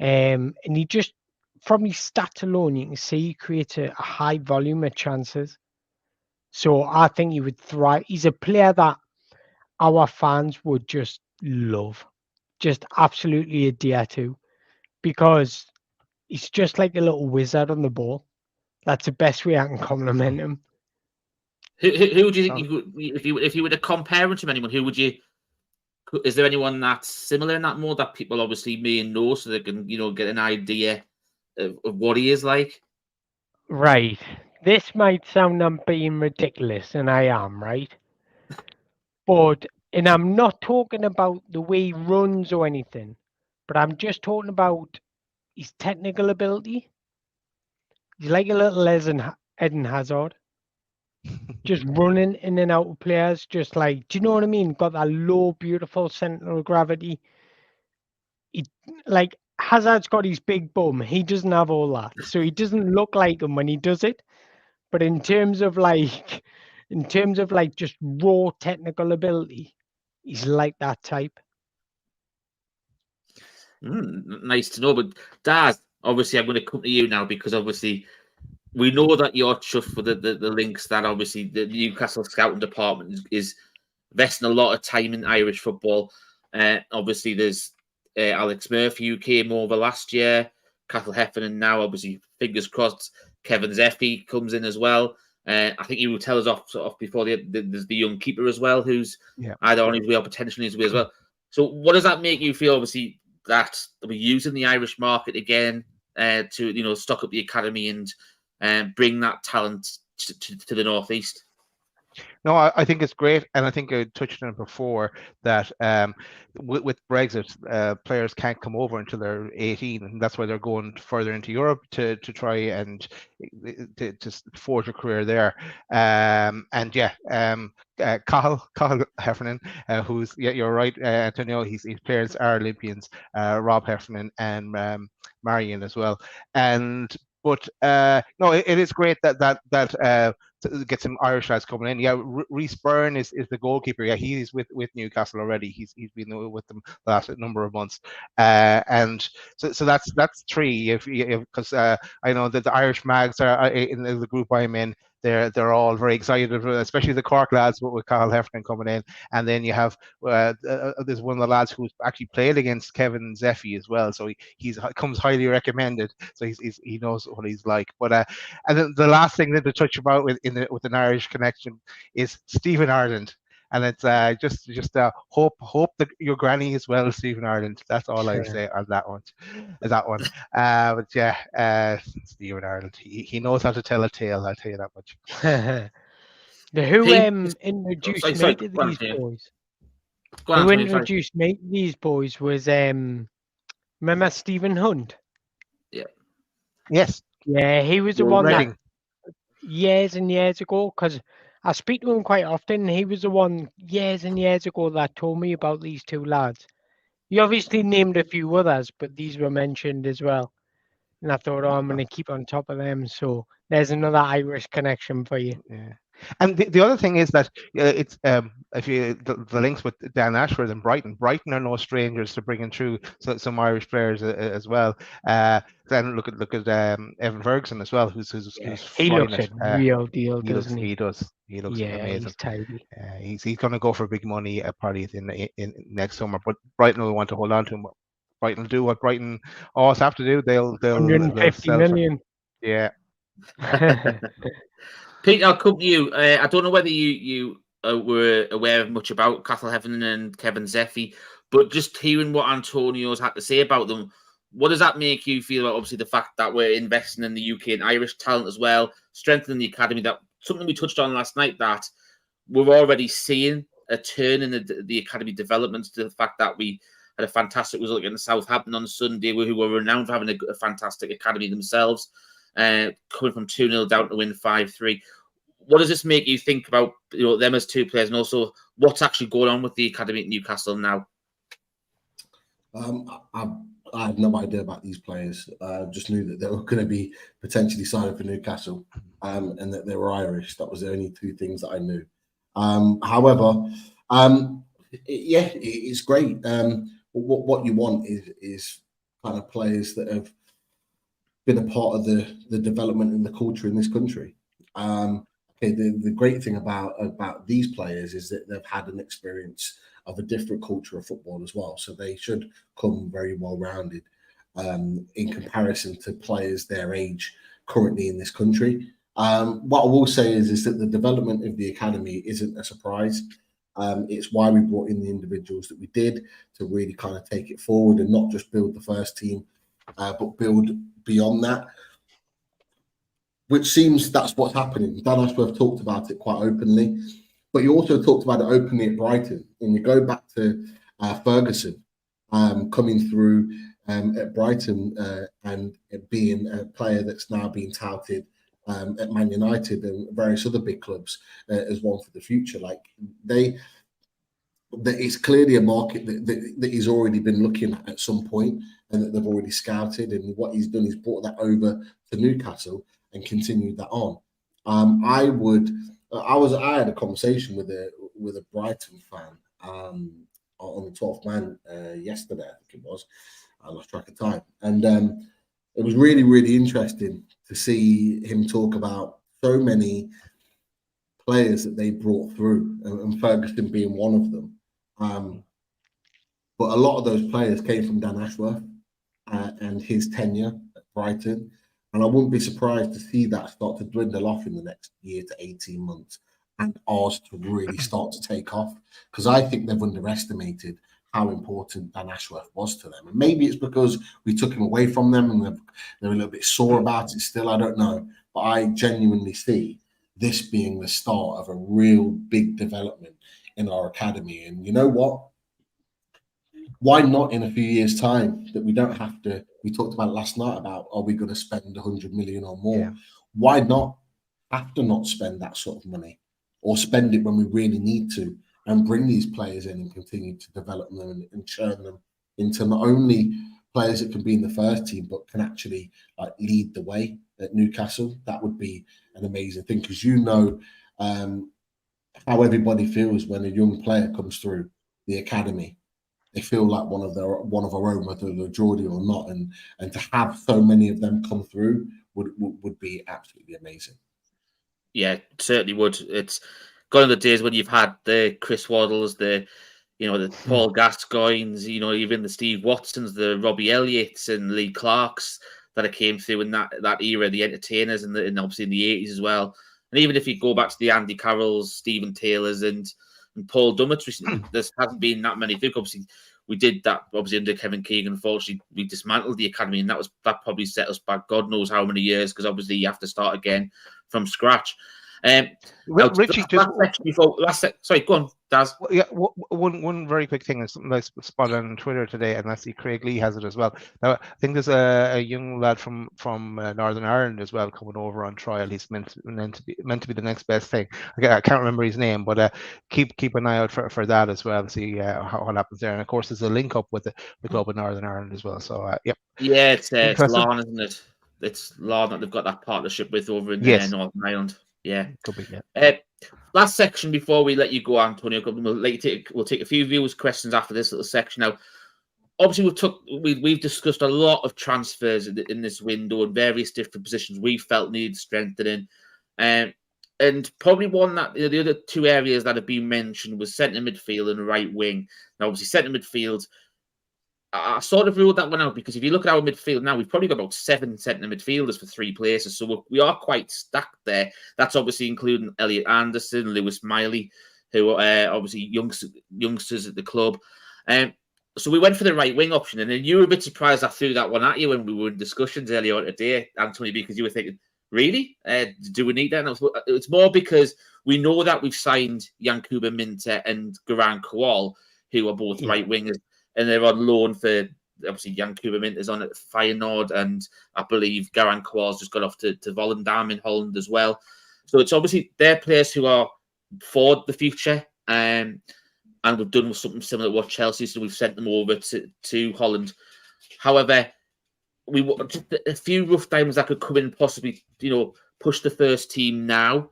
And he just, from his stats alone, you can see he creates a high volume of chances. So I think he would thrive. He's a player that our fans would just love, just absolutely adhere to, because he's just like a little wizard on the ball. That's the best way I can compliment him. Who do you think you could, if you were to compare him to anyone? Who would you? Is there anyone that's similar in that mode that people obviously may know, so they can get an idea of what he is like? Right. This might sound I'm being ridiculous, and I am, right? And I'm not talking about the way he runs or anything, but I'm just talking about his technical ability. He's like a little Eden Hazard, just running in and out of players, just like, do you know what I mean? Got that low, beautiful central gravity. Like Hazard's got his big bum. He doesn't have all that, so he doesn't look like him when he does it. But in terms of like just raw technical ability, he's like that type. Nice to know. But Daz, obviously, I'm going to come to you now because obviously we know that you're chuffed for the links that obviously the Newcastle scouting department is investing a lot of time in Irish football. Obviously, there's Alex Murphy who came over last year, Cathal Heffernan now, obviously, fingers crossed, Kevin Zeffy comes in as well. I think you will tell us off before there's the young keeper as well, who's either on his way or potentially his way as well. So what does that make you feel, obviously, that we're using the Irish market again to, stock up the academy and bring that talent to the Northeast? No, I think it's great, and I think I touched on it before that with Brexit, players can't come over until they're 18, and that's why they're going further into Europe to try and to forge a career there. Cathal Heffernan, who's you're right, António. His parents are Olympians, Rob Heffernan and Marion as well, But no, it is great that to get some Irish lads coming in. Yeah, Rhys Byrne is the goalkeeper. Yeah, he's with Newcastle already. He's been with them the last number of months, and so that's three. Because I know that the Irish Mags are in the group I'm in. They're all very excited, especially the Cork lads with Cathal Heffernan coming in, and then you have there's one of the lads who's actually played against Kevin Zeffy as well, so he comes highly recommended. So he knows what he's like. But and then the last thing to touch about with an Irish connection is Stephen Ireland. And it's just hope that your granny is well, Stephen Ireland. That's all I say on that one. But yeah, Stephen Ireland. He knows how to tell a tale. I'll tell you that much. Who introduced me to these boys? Who introduced me to these boys was remember Stephen Hunt? Yeah. Yes. Yeah, he was the one that years and years ago, because I speak to him quite often. He was the one years and years ago that told me about these two lads. He obviously named a few others, but these were mentioned as well. And I thought, I'm going to keep on top of them. So there's another Irish connection for you. Yeah. And the other thing is that it's if you the links with Dan Ashford and Brighton are no strangers to bringing through some Irish players as well. Then look at Evan Ferguson as well, who's he looks a real deal, doesn't he? He does. He looks amazing. He's tidy. He's going to go for big money probably in next summer. But Brighton will want to hold on to him. Brighton will do what Brighton always have to do. They'll 150 million. Yeah. Pete, I'll come to you. I don't know whether you were aware of much about Cathal Heffernan and Kevin Zeffy, but just hearing what Antonio's had to say about them, what does that make you feel about, obviously, the fact that we're investing in the UK and Irish talent as well, strengthening the academy? That something we touched on last night, that we're already seeing a turn in the academy development, to the fact that we had a fantastic result against Southampton on Sunday, who were renowned for having a fantastic academy themselves. Coming from 2-0 down to win 5-3. what does this make you think about them as two players, and also what's actually going on with the academy at Newcastle now? I had no idea about these players. Just knew that they were going to be potentially signing for Newcastle, and that they were Irish. That was the only two things that I knew. However, it's great. What you want is kind of players that have been a part of the development and the culture in this country. The great thing about these players is that they've had an experience of a different culture of football as well, so they should come very well rounded in comparison to players their age currently in this country. What I will say is that the development of the academy isn't a surprise. It's why we brought in the individuals that we did to really kind of take it forward and not just build the first team, but build beyond that. Which seems that's what's happening. Dan Ashworth talked about it quite openly, but he also talked about it openly at Brighton. And you go back to Ferguson coming through at Brighton and being a player that's now being touted at Man United and various other big clubs as one for the future. Like it's clearly a market that he's already been looking at some point, and that they've already scouted. And what he's done is brought that over to Newcastle and continued that on. I had a conversation with a Brighton fan on the 12th man yesterday, I think it was. I lost track of time, and it was really, really interesting to see him talk about so many players that they brought through, and Ferguson being one of them. But a lot of those players came from Dan Ashworth and his tenure at Brighton. And I wouldn't be surprised to see that start to dwindle off in the next year to 18 months, and ours to really start to take off. Because I think they've underestimated how important Dan Ashworth was to them. And maybe it's because we took him away from them and they're a little bit sore about it still. I don't know. But I genuinely see this being the start of a real big development in our academy. And you know what? Why not in a few years' time that we don't have to, we talked about it last night about, are we going to spend 100 million or more? Yeah. Why not have to not spend that sort of money, or spend it when we really need to, and bring these players in and continue to develop them and churn them into not only players that can be in the first team, but can actually like lead the way at Newcastle? That would be an amazing thing, because how everybody feels when a young player comes through the academy. They feel like one of our own, whether they're Geordie or not, and to have so many of them come through would be absolutely amazing. Yeah, certainly would. It's gone in the days when you've had the Chris Waddles, the Paul Gascoignes, even the Steve Watsons, the Robbie Elliott's and Lee Clarks that came through in that era, the entertainers, and obviously in the 80s as well. And even if you go back to the Andy Carrolls, Stephen Taylors, and Paul Dummett's recently, there hasn't been that many. Obviously, we did that obviously under Kevin Keegan. Unfortunately, we dismantled the academy, and that probably set us back God knows how many years, because obviously you have to start again from scratch. Richie, sorry, go on, Daz. Yeah, one very quick thing is something I spotted on Twitter today, and I see Craig Lee has it as well. Now, I think there's a young lad from Northern Ireland as well coming over on trial. He's meant to be the next best thing. I can't remember his name, but keep an eye out for that as well. See what happens there. And of course, there's a link up with the club in Northern Ireland as well. So yeah, it's Lawn, isn't it? It's Lawn that they've got that partnership with over in Northern Ireland. Yeah, could be. Yeah. Last section before we let you go, Antonio. We'll take a few viewers' questions after this little section. Now, obviously, we've discussed a lot of transfers in this window in various different positions we felt needed strengthening, and probably one that the other two areas that have been mentioned was centre midfield and right wing. Now, obviously, centre midfield, I sort of ruled that one out, because if you look at our midfield now, we've probably got about 7 centre midfielders for 3 places. So we are quite stacked there. That's obviously including Elliot Anderson, Lewis Miley, who are obviously youngsters at the club. So we went for the right wing option. And then you were a bit surprised I threw that one at you when we were in discussions earlier on today, Anthony, because you were thinking, really? Do we need that? And it's more because we know that we've signed Yankuba Minteh and Garan Kowal, who are both right wingers. And they're on loan for, obviously, Yankuba Minteh's on at Feyenoord, and I believe Garan Kowal's just got off to Volendam in Holland as well. So it's obviously they're players who are for the future, and we've done something similar to what Chelsea, so we've sent them over to Holland. However, just a few rough diamonds that could come in and possibly, push the first team now.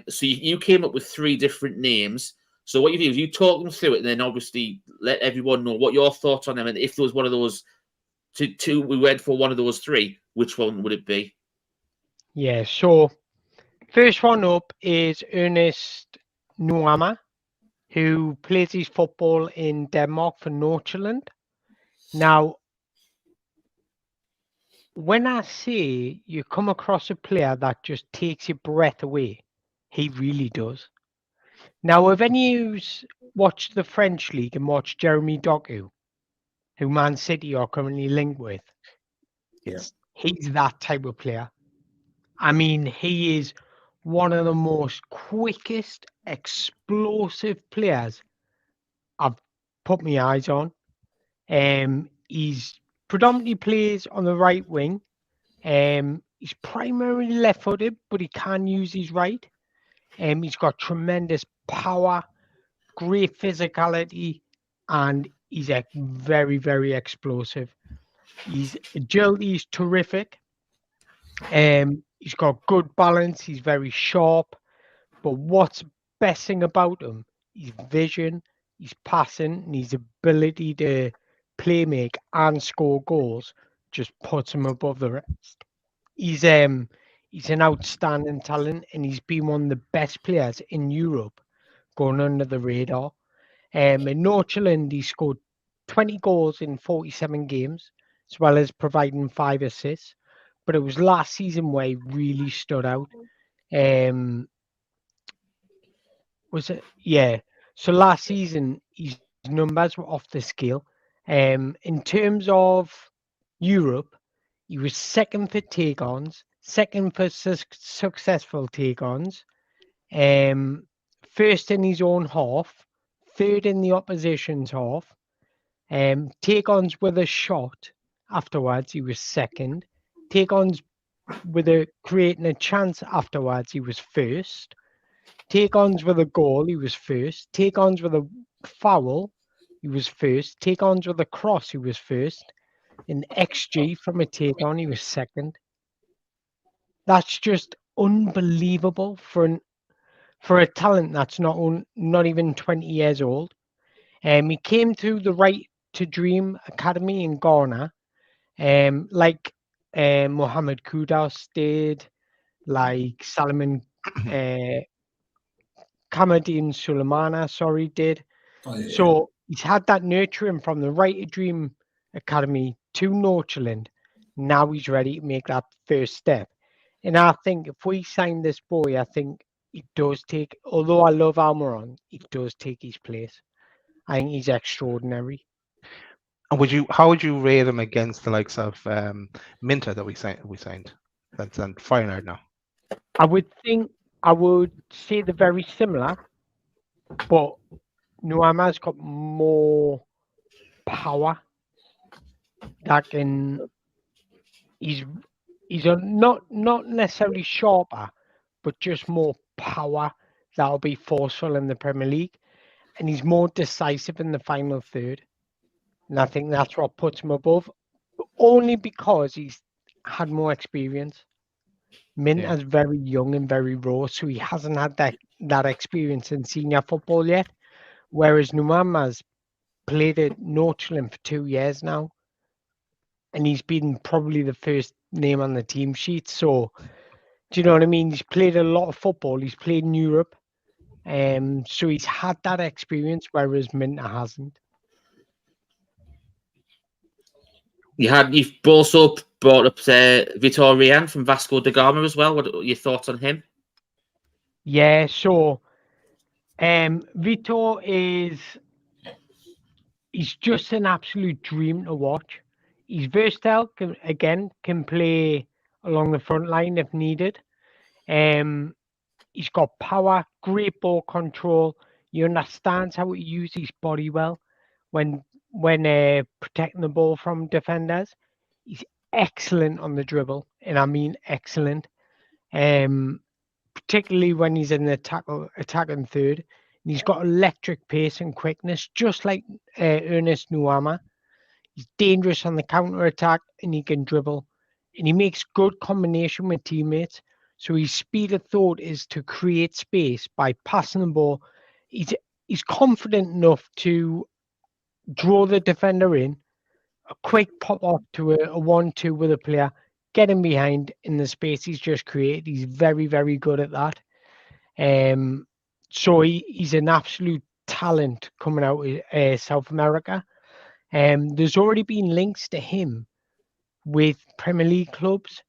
So you came up with 3 different names. So what you do is you talk them through it, and then obviously let everyone know what your thoughts on them, and if there was one of those two, we went for one of those 3, which one would it be? Yeah, so first one up is Ernest Nuama, who plays his football in Denmark for Nordsjælland. Now, when I say you come across a player that just takes your breath away, he really does. Now, if any of you watched the French league and watched Jeremy Doku, who Man City are currently linked with, he's that type of player. I mean, he is one of the most quickest, explosive players I've put my eyes on. He's predominantly plays on the right wing. He's primarily left-footed, but he can use his right. He's got tremendous power, great physicality, and he's very, very explosive. His agility is terrific. He's got good balance. He's very sharp. But what's best thing about him? His vision, his passing, and his ability to play make and score goals just puts him above the rest. He's an outstanding talent, and he's been one of the best players in Europe going under the radar. In Nordsjælland, he scored 20 goals in 47 games, as well as providing 5 assists. But it was last season where he really stood out. Was it? Yeah. So last season, his numbers were off the scale. In terms of Europe, he was second for take-ons, second for successful take-ons, first in his own half, third in the opposition's half. Take-ons with a shot afterwards, he was second. Take-ons with creating a chance afterwards, he was first. Take-ons with a goal, he was first. Take-ons with a foul, he was first. Take-ons with a cross, he was first. In XG from a take-on, he was second. That's just unbelievable for a talent that's not even 20 years old. He came through the Right to Dream Academy in Ghana, like Mohamed Kudus did, like Salomon Kamadine Sulemana, did. Oh, yeah. So he's had that nurturing from the Right to Dream Academy to Nordsjælland. Now he's ready to make that first step. And I think if we sign this boy, I think it does take, although I love Almiron, it does take his place. I think he's extraordinary. And how would you rate him against the likes of Minter that we signed? That's on Feyenoord now. I would say they're very similar, but Nuama's got more power. He's not necessarily sharper, but just more power that'll be forceful in the Premier League, and he's more decisive in the final third. And I think that's what puts him above, only because he's had more experience. Minter's very young and very raw, so he hasn't had that experience in senior football yet, whereas Nuama's played at Nordsjælland for 2 years now, and he's been probably the first name on the team sheet. So, do you know what I mean? He's played a lot of football. He's played in Europe, so he's had that experience, whereas Minter hasn't. You've also brought up Vitor Rian from Vasco da Gama as well. What are your thoughts on him? Yeah, so Vitor he's just an absolute dream to watch. He's versatile, can play along the front line if needed. He's got power, great ball control. He understands how to use his body well when protecting the ball from defenders. He's excellent on the dribble, and I mean excellent. particularly when he's in the attacking third. And he's got electric pace and quickness, just like Ernest Nuama. He's dangerous on the counter attack, and he can dribble. And he makes good combination with teammates. So his speed of thought is to create space by passing the ball. He's confident enough to draw the defender in, a quick pop off to a 1-2 with a player, get him behind in the space he's just created. He's very, very good at that. So he's an absolute talent coming out of South America. There's already been links to him with Premier League clubs,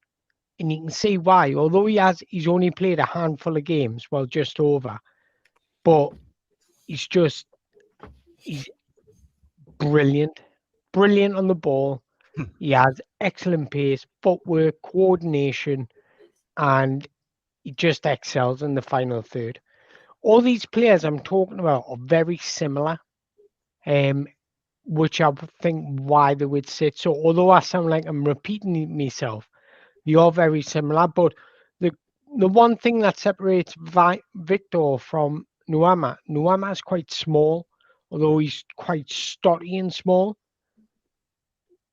and you can see why. Although he's only played a handful of games, well, just over, but he's brilliant on the ball. He has excellent pace, footwork, coordination, and he just excels in the final third. All these players I'm talking about are very similar, which I think why they would sit. So although I sound like I'm repeating myself, they are very similar. But the one thing that separates Victor from Nuama is quite small, although he's quite stotty and small.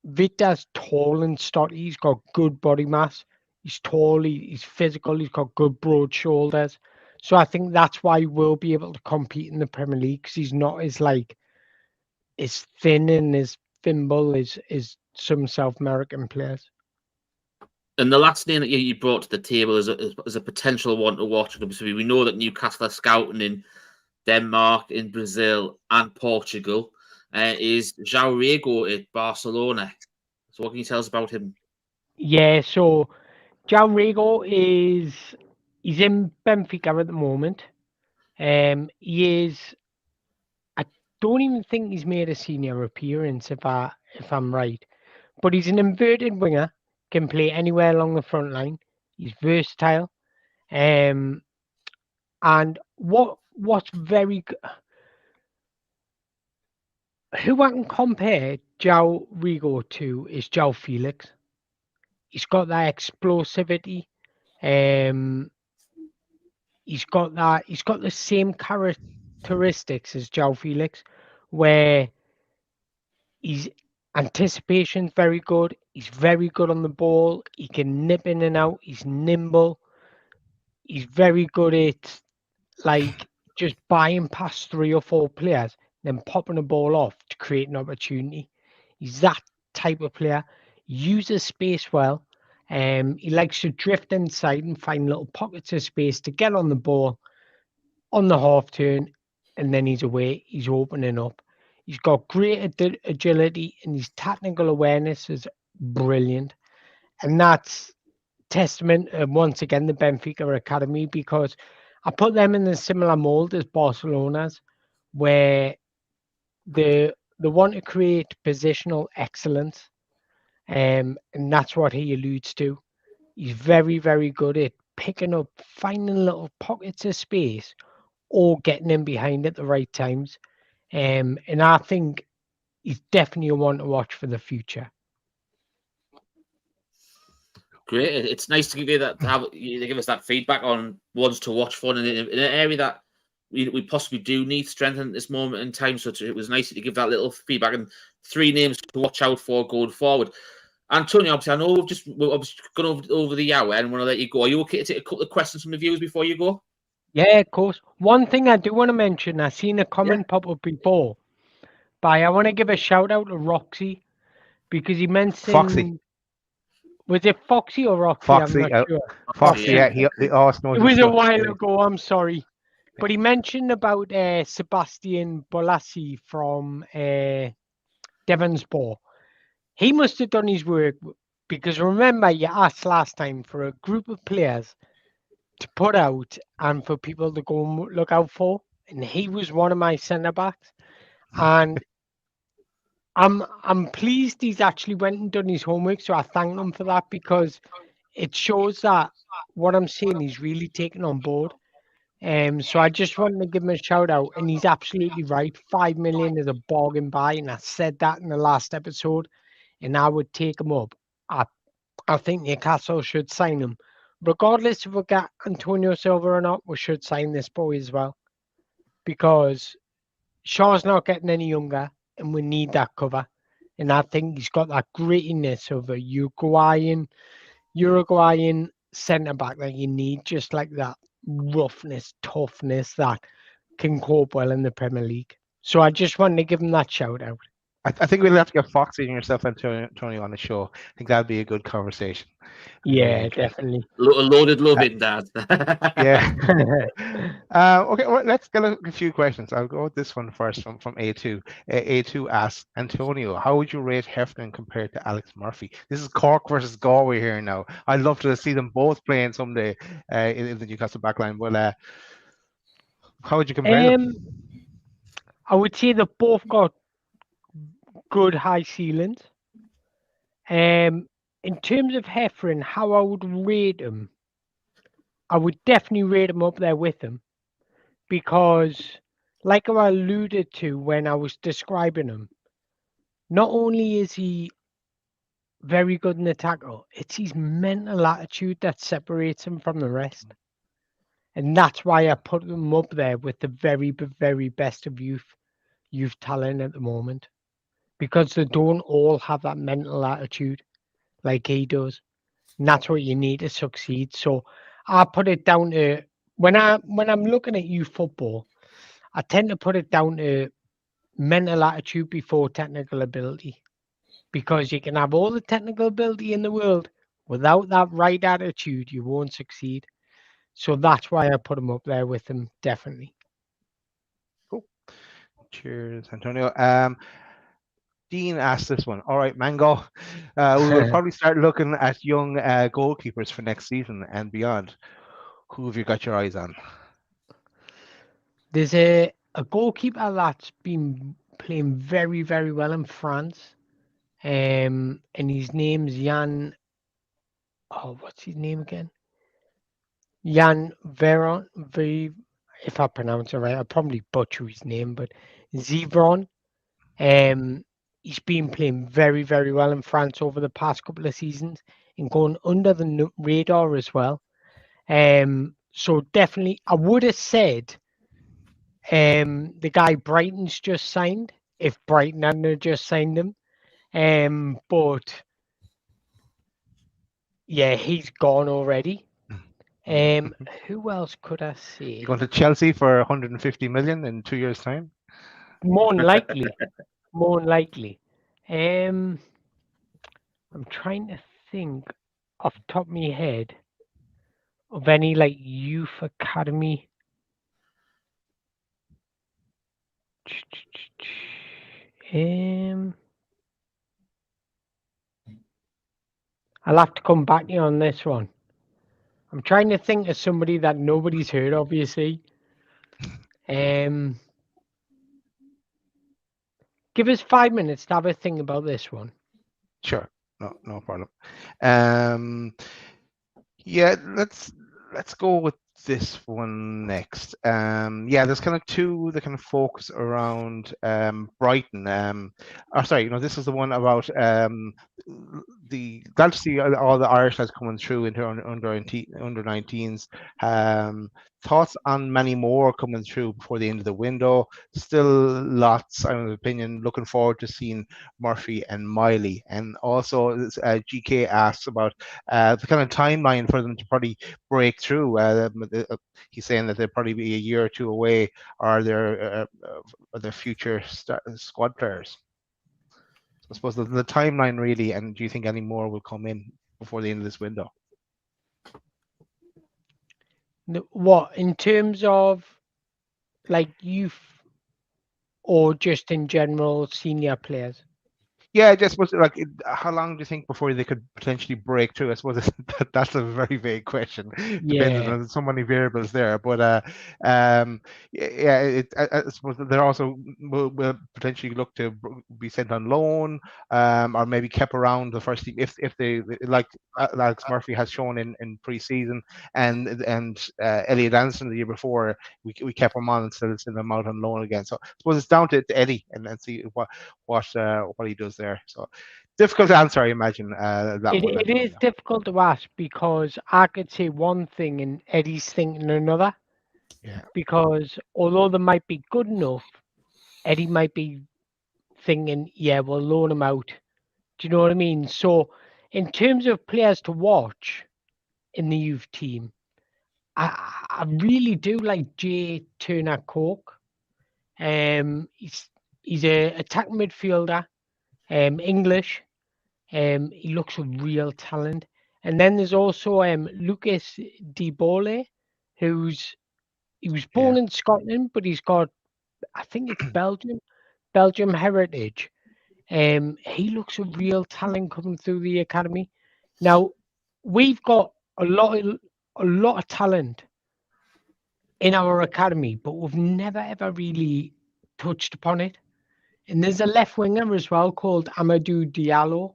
Victor's tall and stotty. He's got good body mass. He's tall. He's physical. He's got good broad shoulders. So I think that's why he will be able to compete in the Premier League, because he's not as thin and as thimble as some South American players. And the last name that you brought to the table as a potential one to watch. Obviously, we know that Newcastle are scouting in Denmark, in Brazil, and Portugal. Is João Rigo at Barcelona? So what can you tell us about him? Yeah, so João Rigo he's in Benfica at the moment. He is. I don't even think he's made a senior appearance, if I'm right. But he's an inverted winger, can play anywhere along the front line. He's versatile, and what's very good. Who I can compare João Rigo to is João Felix. He's got that explosivity. He's got the same characteristics as João Felix, where his anticipation's very good. He's very good on the ball. He can nip in and out. He's nimble. He's very good at just buying past 3 or 4 players, then popping the ball off to create an opportunity. He's that type of player. Uses space well. He likes to drift inside and find little pockets of space to get on the ball on the half turn, and then he's away. He's opening up. He's got great agility, and his technical awareness is brilliant. And that's testament, once again, the Benfica Academy, because I put them in a similar mold as Barcelona's, where they want to create positional excellence, and that's what he alludes to. He's very, very good at picking up, finding little pockets of space, or getting in behind at the right times. And I think he's definitely a one to watch for the future. Great. It's nice to give you that, to give us that feedback on ones to watch for in an area that we possibly do need strength at this moment in time. So it was nice to give that little feedback and 3 names to watch out for going forward. António, obviously, I know we've gone over the hour and want to let you go. Are you okay to take a couple of questions from the viewers before you go? Yeah, of course. One thing I do want to mention, I've seen a comment pop up before, but I want to give a shout out to Roxy, because he mentioned Foxy. Was it Foxy or Roxy? Foxy, I'm not sure. Foxy, yeah. He always knows. It was a while ago. I'm sorry, but he mentioned about Sebastian Bolassi from Devonsport. He must have done his work, because remember you asked last time for a group of players to put out and for people to go and look out for, and he was one of my centre backs, and I'm pleased he's actually went and done his homework. So I thank him for that, because it shows that what I'm saying he's really taken on board. So I just wanted to give him a shout out, and he's absolutely right. 5 million is a bargain buy, and I said that in the last episode, and I would take him up. I think Newcastle should sign him regardless if we get Antonio Silva or not, we should sign this boy as well because Shaw's not getting any younger, and we need that cover. And I think he's got that grittiness of a Uruguayan centre back that you need, just like that roughness, toughness that can cope well in the Premier League. So I just wanted to give him that shout out. I think we'll have to get Foxy and yourself and Tony on the show. I think that'd be a good conversation. Yeah, definitely. Loaded love in that. Yeah. Okay, well, let's get a few questions. I'll go with this one first from A2. A2 asks, Antonio, how would you rate Heffernan compared to Alex Murphy? This is Cork versus Galway here now. I'd love to see them both playing someday in the Newcastle backline. But how would you compare them? I would say they both got good high ceilings. In terms of Heffernan, how I would rate him, I would definitely rate him up there with him because, like I alluded to when I was describing him, not only is he very good in the tackle, it's his mental attitude that separates him from the rest. And that's why I put him up there with the very, very best of youth talent at the moment. Because they don't all have that mental attitude like he does. And that's what you need to succeed. So I put it down to when I'm looking at youth football, I tend to put it down to mental attitude before technical ability. Because you can have all the technical ability in the world, without that right attitude, you won't succeed. So that's why I put him up there with him, definitely. Cool. Cheers, Antonio. Dean asked this one. All right, Mango. We will probably start looking at young goalkeepers for next season and beyond. Who have you got your eyes on? There's a goalkeeper that's been playing very, very well in France. And his name's Jan. Oh, what's his name again? Jan Veron. If I pronounce it right, I'll probably butcher his name, but Zivron. He's been playing very, very well in France over the past couple of seasons and going under the radar as well. So definitely, I would have said the guy Brighton's just signed, if Brighton hadn't just signed him. But yeah, he's gone already. Who else could I say? You going to Chelsea for 150 million in 2 years' time? More than likely. More than likely. I'm trying to think off the top of my head of any like youth academy. I'll have to come back to you on this one. I'm trying to think of somebody that nobody's heard, obviously. Give us 5 minutes to have a think about this one. Sure, no problem. Yeah, let's go with this one next. Yeah, there's kind of two that kind of focus around Brighton. Sorry, this is the one about glad to see all the Irish lads coming through into under 19s. Thoughts on many more coming through before the end of the window. Still lots, in my opinion, looking forward to seeing Murphy and Miley. And also GK asks about the kind of timeline for them to probably break through. He's saying that they'll probably be a year or two away, or their future squad players. I suppose the timeline really, and do you think any more will come in before the end of this window? What, in terms of like youth or just in general senior players? Yeah, I just suppose how long do you think before they could potentially break through? I suppose that's a very vague question, depending on so many variables there. But yeah, I suppose they're also will potentially look to be sent on loan, or maybe kept around the first team if they like Alex Murphy has shown in pre-season, and Elliot Anderson the year before we kept him on instead of sending him out on loan again. So I suppose it's down to Eddie and see what he does there. So Difficult to answer, I imagine. That one. It is difficult to ask because I could say one thing and Eddie's thinking another. Yeah. Because although they might be good enough, Eddie might be thinking, yeah, we'll loan him out. Do you know what I mean? So, in terms of players to watch in the youth team, I really do like Jay Turner Coke. He's a attack midfielder, English. He looks a real talent. And then there's also Lucas Dibole, he was born in Scotland, but he's got, I think it's Belgium heritage. He looks a real talent coming through the academy. Now, we've got a lot of talent in our academy, but we've never ever really touched upon it. And there's a left winger as well called Amadou Diallo.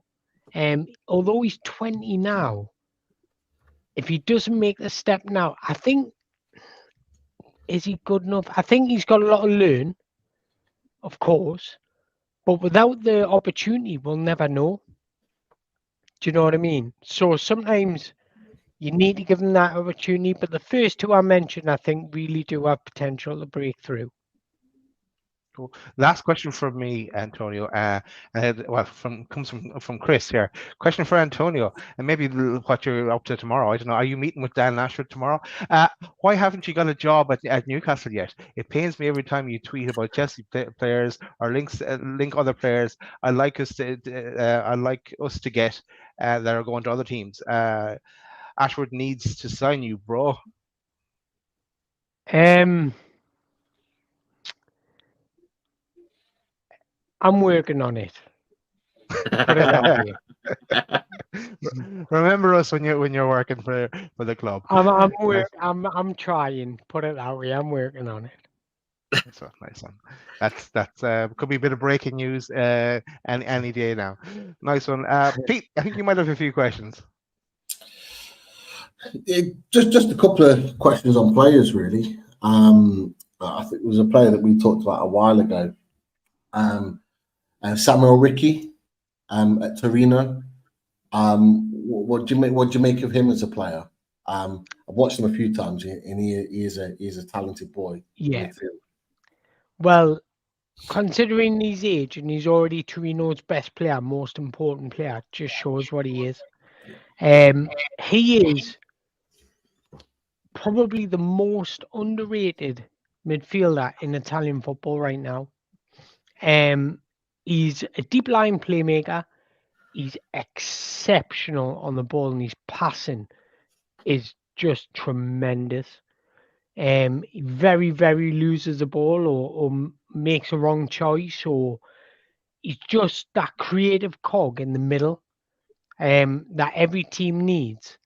Although he's 20 now, if he doesn't make the step now, I think, is he good enough? I think he's got a lot to learn, of course, but without the opportunity, we'll never know. Do you know what I mean? So sometimes you need to give them that opportunity, but the first two I mentioned, I think, really do have potential to break through. Cool. Last question from me, Antonio. Comes from Chris here. Question for Antonio, and maybe what you're up to tomorrow. I don't know. Are you meeting with Dan Ashford tomorrow? Why haven't you got a job at Newcastle yet? It pains me every time you tweet about Chelsea players or link other players. I like us to get that are going to other teams. Ashford needs to sign you, bro. I'm working on it. Put it that way. Remember us when you're working for the club. I'm trying. Put it that way. I'm working on it. That's a nice one. That's could be a bit of breaking news any day now. Nice one. Pete, I think you might have a few questions. Just a couple of questions on players, really. I think it was a player that we talked about a while ago. Samuel Ricky at Torino. What do you make of him as a player? I've watched him a few times, and he is a talented boy. Yeah. Well, considering his age and he's already Torino's best player, most important player, just shows what he is. He is probably the most underrated midfielder in Italian football right now. He's a deep line playmaker. He's exceptional on the ball, and his passing is just tremendous. He very, very loses the ball or makes a wrong choice, or he's just that creative cog in the middle that every team needs.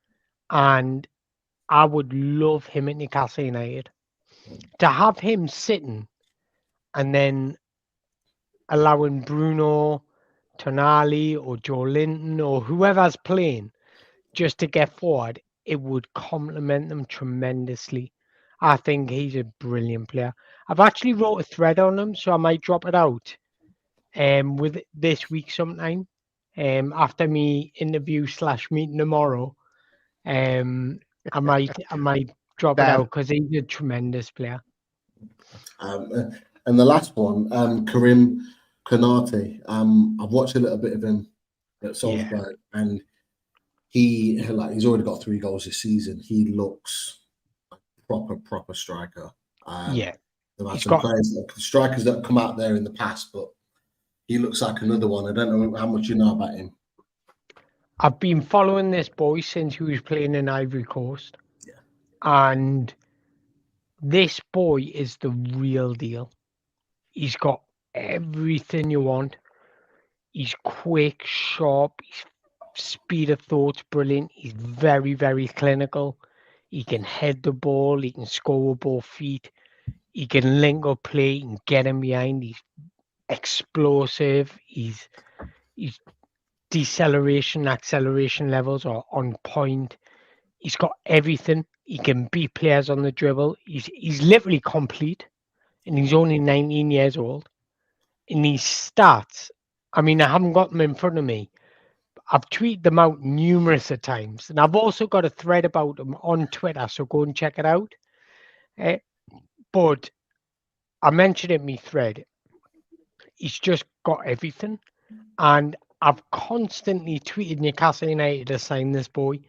And I would love him at Newcastle United. To have him sitting and then allowing Bruno, Tonali or Joe Linton or whoever's playing just to get forward, it would complement them tremendously. I think he's a brilliant player. I've actually wrote a thread on him, so I might drop it out with this week sometime after me interview / meeting tomorrow. I might drop it out because he's a tremendous player. And the last one, Karim Konate. I've watched a little bit of him at Salzburg, and he's already got 3 goals this season. He looks like proper striker. There are some strikers that have come out there in the past, but he looks like another one. I don't know how much you know about him. I've been following this boy since he was playing in Ivory Coast, and this boy is the real deal. He's got everything you want. He's quick, sharp, his speed of thought's brilliant. He's very, very clinical. He can head the ball, he can score with both feet, he can link up play, he can get him behind, he's explosive, his deceleration, acceleration levels are on point. He's got everything. He can beat players on the dribble. He's literally complete, and he's only 19 years old. In his stats, I mean, I haven't got them in front of me, I've tweeted them out numerous of times, and I've also got a thread about them on Twitter, so go and check it out. But I mentioned in my thread, he's just got everything, and I've constantly tweeted Newcastle United to sign this boy,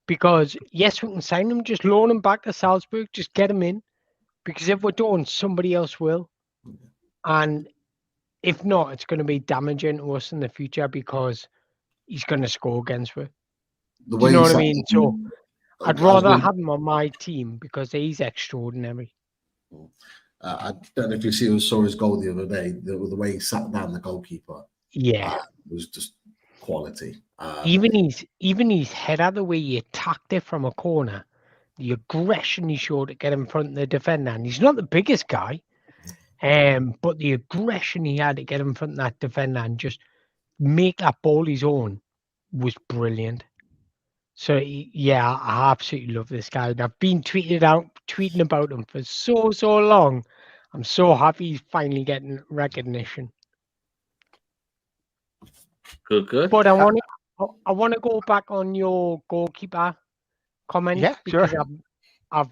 because yes, we can sign him, just loan him back to Salzburg, just get him in, because if we don't, somebody else will, and if not, it's going to be damaging to us in the future because he's going to score against us. The Do you know what I he's mean? So I'd I was rather gonna- have him on my team because he's extraordinary. I don't know if you saw his goal the other day. The way he sat down the goalkeeper, Yeah. was just quality. Even his header, the way he attacked it from a corner, the aggression he showed to get in front of the defender. And he's not the biggest guy, but the aggression he had to get in front of that defender and just make that ball his own was brilliant. So yeah, I absolutely love this guy. And I've been tweeting about him for so long. I'm so happy he's finally getting recognition. Good. But I want to go back on your goalkeeper comment. Yeah, because sure. I've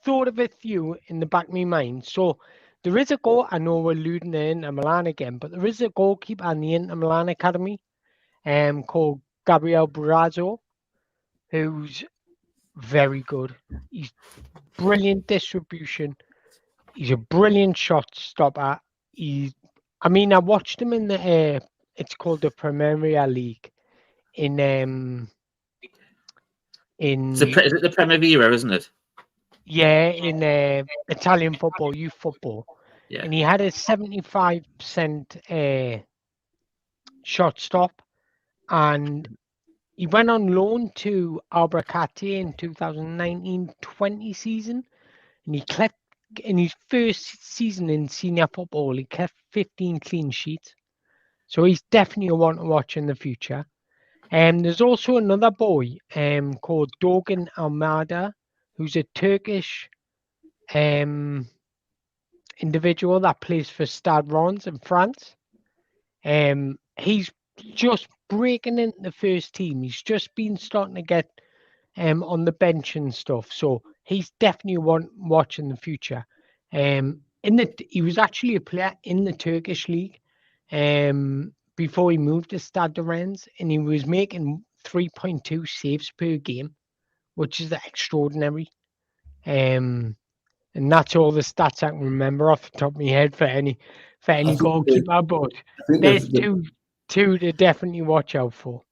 thought of a few in the back of my mind. So there is a goal. I know we're alluding to Inter Milan again, but there is a goalkeeper in the Inter Milan academy, called Gabriel Brazzo, who's very good. He's brilliant distribution. He's a brilliant shot stopper. I watched him in the it's called the Premier League in Is it the Primavera, isn't it? yeah, in Italian football, youth football. Yeah. And he had a 75% shot stop, and he went on loan to Albacete in 2019-20 season, and he kept in his first season in senior football, he kept 15 clean sheets. So he's definitely a one to watch in the future. There's also another boy called Dogan Almada, who's a Turkish individual that plays for Stade Reims in France. He's just breaking into the first team. He's just been starting to get on the bench and stuff. So he's definitely one watch in the future. He was actually a player in the Turkish league before he moved to Stade Reims, and he was making 3.2 saves per game, which is extraordinary. And that's all the stats I can remember off the top of my head for any goalkeeper. But there's two to definitely watch out for.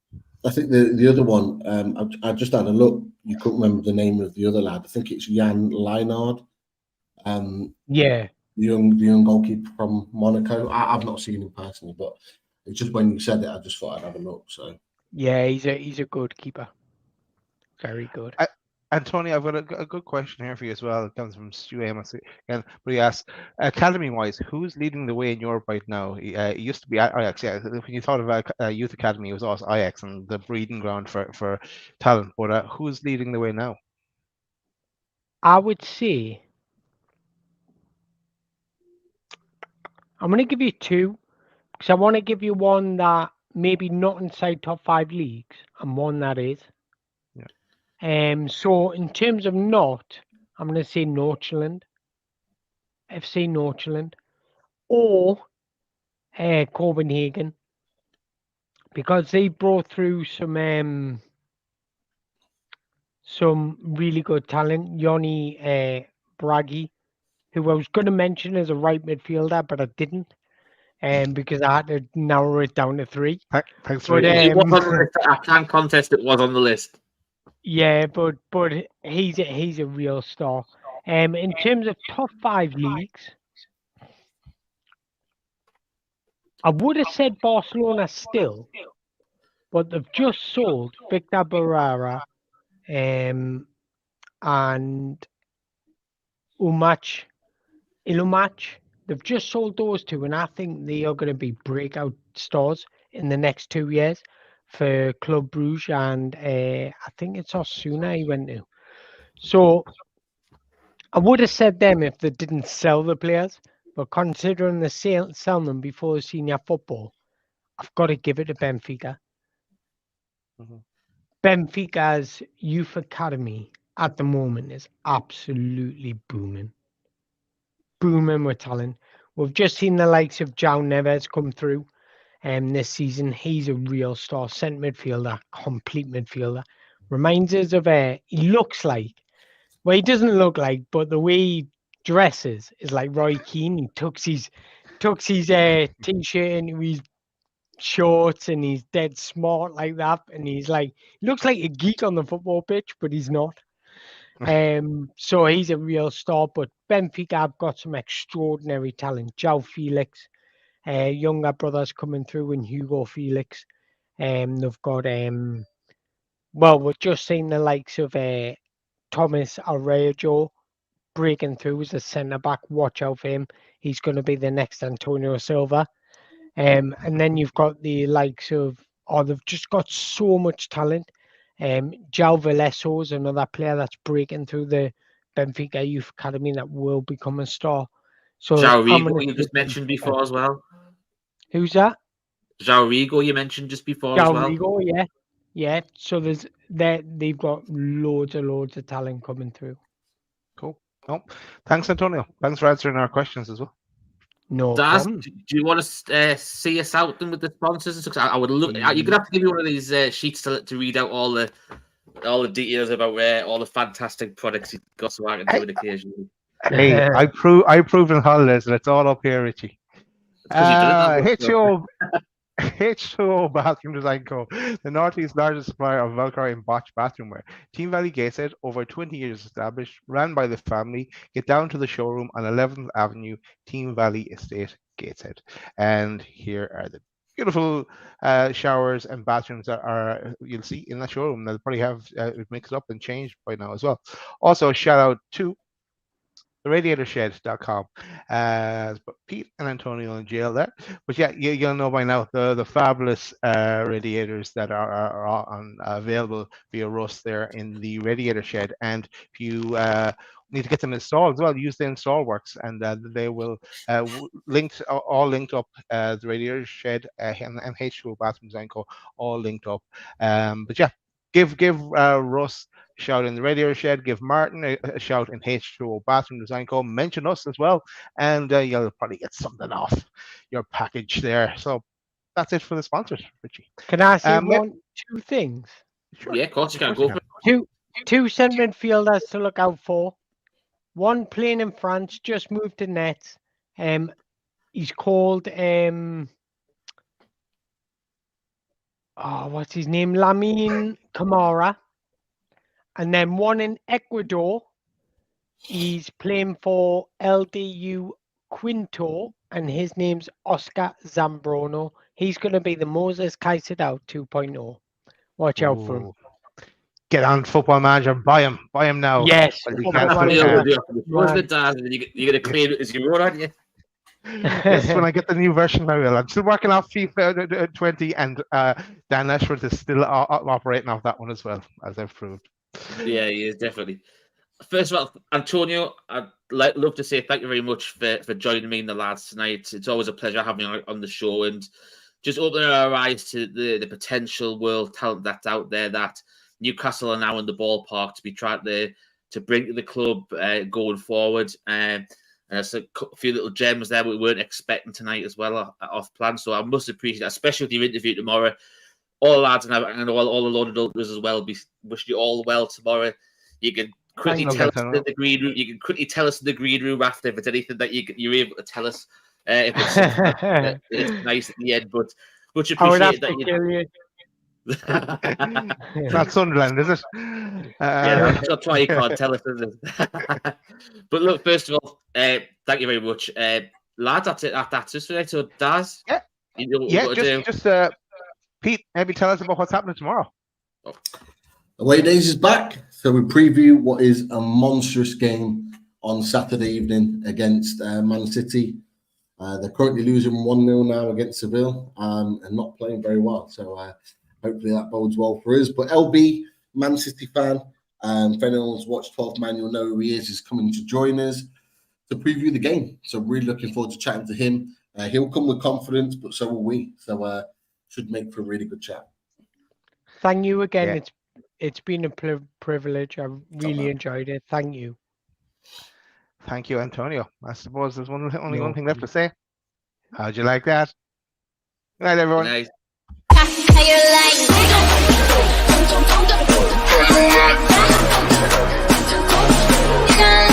I think the other one, I just had a look. You couldn't remember the name of the other lad. I think it's Jan Leinard. Yeah. The young goalkeeper from Monaco. I've not seen him personally, but it's just when you said it, I just thought I'd have a look. So yeah, he's a good keeper. Very good. António, I've got a good question here for you as well. It comes from Stu Amos again, but he asks, academy-wise, who's leading the way in Europe right now? It used to be Ajax. Yeah, when you thought of youth academy, it was also Ajax and the breeding ground for talent. But who's leading the way now? I would say I'm going to give you two, because I want to give you one that maybe not inside top 5 leagues and one that is. Yeah. So in terms of not, I'm going to say Northland, FC Northland, or Copenhagen, because they brought through some really good talent. Yoni Bragi, who I was going to mention as a right midfielder, but I didn't, because I had to narrow it down to 3. Thanks for It was on the list. I can't contest it was on the list. Yeah, but he's a real star. In terms of top 5 leagues, I would have said Barcelona still, but they've just sold Victor Barrera and Ilumach. They've just sold those two, and I think they are going to be breakout stars in the next 2 years for Club Brugge, and I think it's Osasuna he went to. So I would have said them if they didn't sell the players, but considering they sell them before the senior football, I've got to give it to Benfica. Benfica's youth academy at the moment is absolutely booming. Booming with talent. We've just seen the likes of João Neves come through this season. He's a real star, centre midfielder, complete midfielder. Reminds us of he looks like, well, he doesn't look like, but the way he dresses is like Roy Keane. He tucks his t-shirt into his shorts and he's dead smart like that. And he's like, he looks like a geek on the football pitch, but he's not. So he's a real star. But Benfica have got some extraordinary talent. João Felix, younger brothers coming through, and Hugo Felix. They've got well, we've just seen the likes of Thomas Araujo breaking through as a centre back. Watch out for him. He's going to be the next António Silva. And then you've got the likes of, they've just got so much talent. João Veloso is another player that's breaking through the Benfica Youth Academy that will become a star. So João Rigo, you just mentioned before as well. Who's that? João Rigo, you mentioned just before as well. Rigo, yeah. Yeah. So they've got loads of talent coming through. Cool. Oh, thanks, Antonio. Thanks for answering our questions as well. No Daz, problem. do you want to see us out then with the sponsors? I would look. You're gonna have to give me one of these sheets to read out all the details about all the fantastic products you've got, so I can do it occasionally. Hey, I proved in holidays that it's all up here, Richie. H2O Bathroom Design Co., the Northeast's largest supplier of Velcro and Bosch bathroomware. Team Valley Gateshead, over 20 years established, ran by the family. Get down to the showroom on 11th Avenue, Team Valley Estate, Gateshead. And here are the beautiful showers and bathrooms that are you'll see in the showroom. They'll probably have it mixed up and changed by now as well. Also, a shout out to theradiatorshed.com. But Pete and Antonio in jail there. But yeah, you'll know by now the fabulous radiators that are on available via Russ there in the Radiator Shed. And if you need to get them installed as well, use the install works, and they will all linked up. The Radiator Shed and H2O Bathroom Design Co. all linked up. But yeah, give Russ a shout in the Radiator Shed, give Martin a shout in H2O Bathroom Design Co. Mention us as well, and you'll probably get something off your package there. So that's it for the sponsors, Richie. Can I say two things? Sure. Yeah, of course you can. Go for it. Two centre midfielders to look out for. One playing in France, just moved to Nets. He's called what's his name? Lamine Camara. And then one in Ecuador. He's playing for LDU Quinto, and his name's Oscar Zambrano. He's going to be the Moses Caicedo 2.0. Watch out for him. Get on Football Manager, buy him now. Yes. What's the Daz? You're going to claim it as your own, aren't you? Yes, when I get the new version, I will. I'm still working off FIFA 20, and Dan Ashworth is still operating off that one as well, as I've proved. Yeah, he is, definitely. First of all, Antonio, I'd love to say thank you very much for joining me and the lads tonight. It's always a pleasure having you on the show and just opening our eyes to the potential world talent that's out there that Newcastle are now in the ballpark to be trying to bring to the club going forward. And there's a few little gems there we weren't expecting tonight as well off plan. So I must appreciate, especially with your interview tomorrow. All the lads and all the loaded ultras as well. We wish you all well tomorrow. You can quickly tell us in the green room. You can quickly tell us in the green room after if it's anything that you're able to tell us. If it's something it's nice at the end, but much appreciate that. It's not Sunderland, is it? Yeah, that's why you can't tell us, is it? But look, first of all, thank you very much, lads. That's it today. So, Daz, just Pete, maybe tell us about what's happening tomorrow. Away Days is back, so we preview what is a monstrous game on Saturday evening against Man City. They're currently losing 1-0 now against Seville and not playing very well. So hopefully that bodes well for us. But LB, Man City fan, if anyone's watched 12th Man, you'll know who he is coming to join us to preview the game. So really looking forward to chatting to him. He'll come with confidence, but so will we. So should make for a really good chat. Thank you again. Yeah. It's been a privilege. I really enjoyed it. Thank you. Thank you, Antonio. I suppose there's only No one thing left to say. How'd you like that? Good night, everyone. Nice. How you like?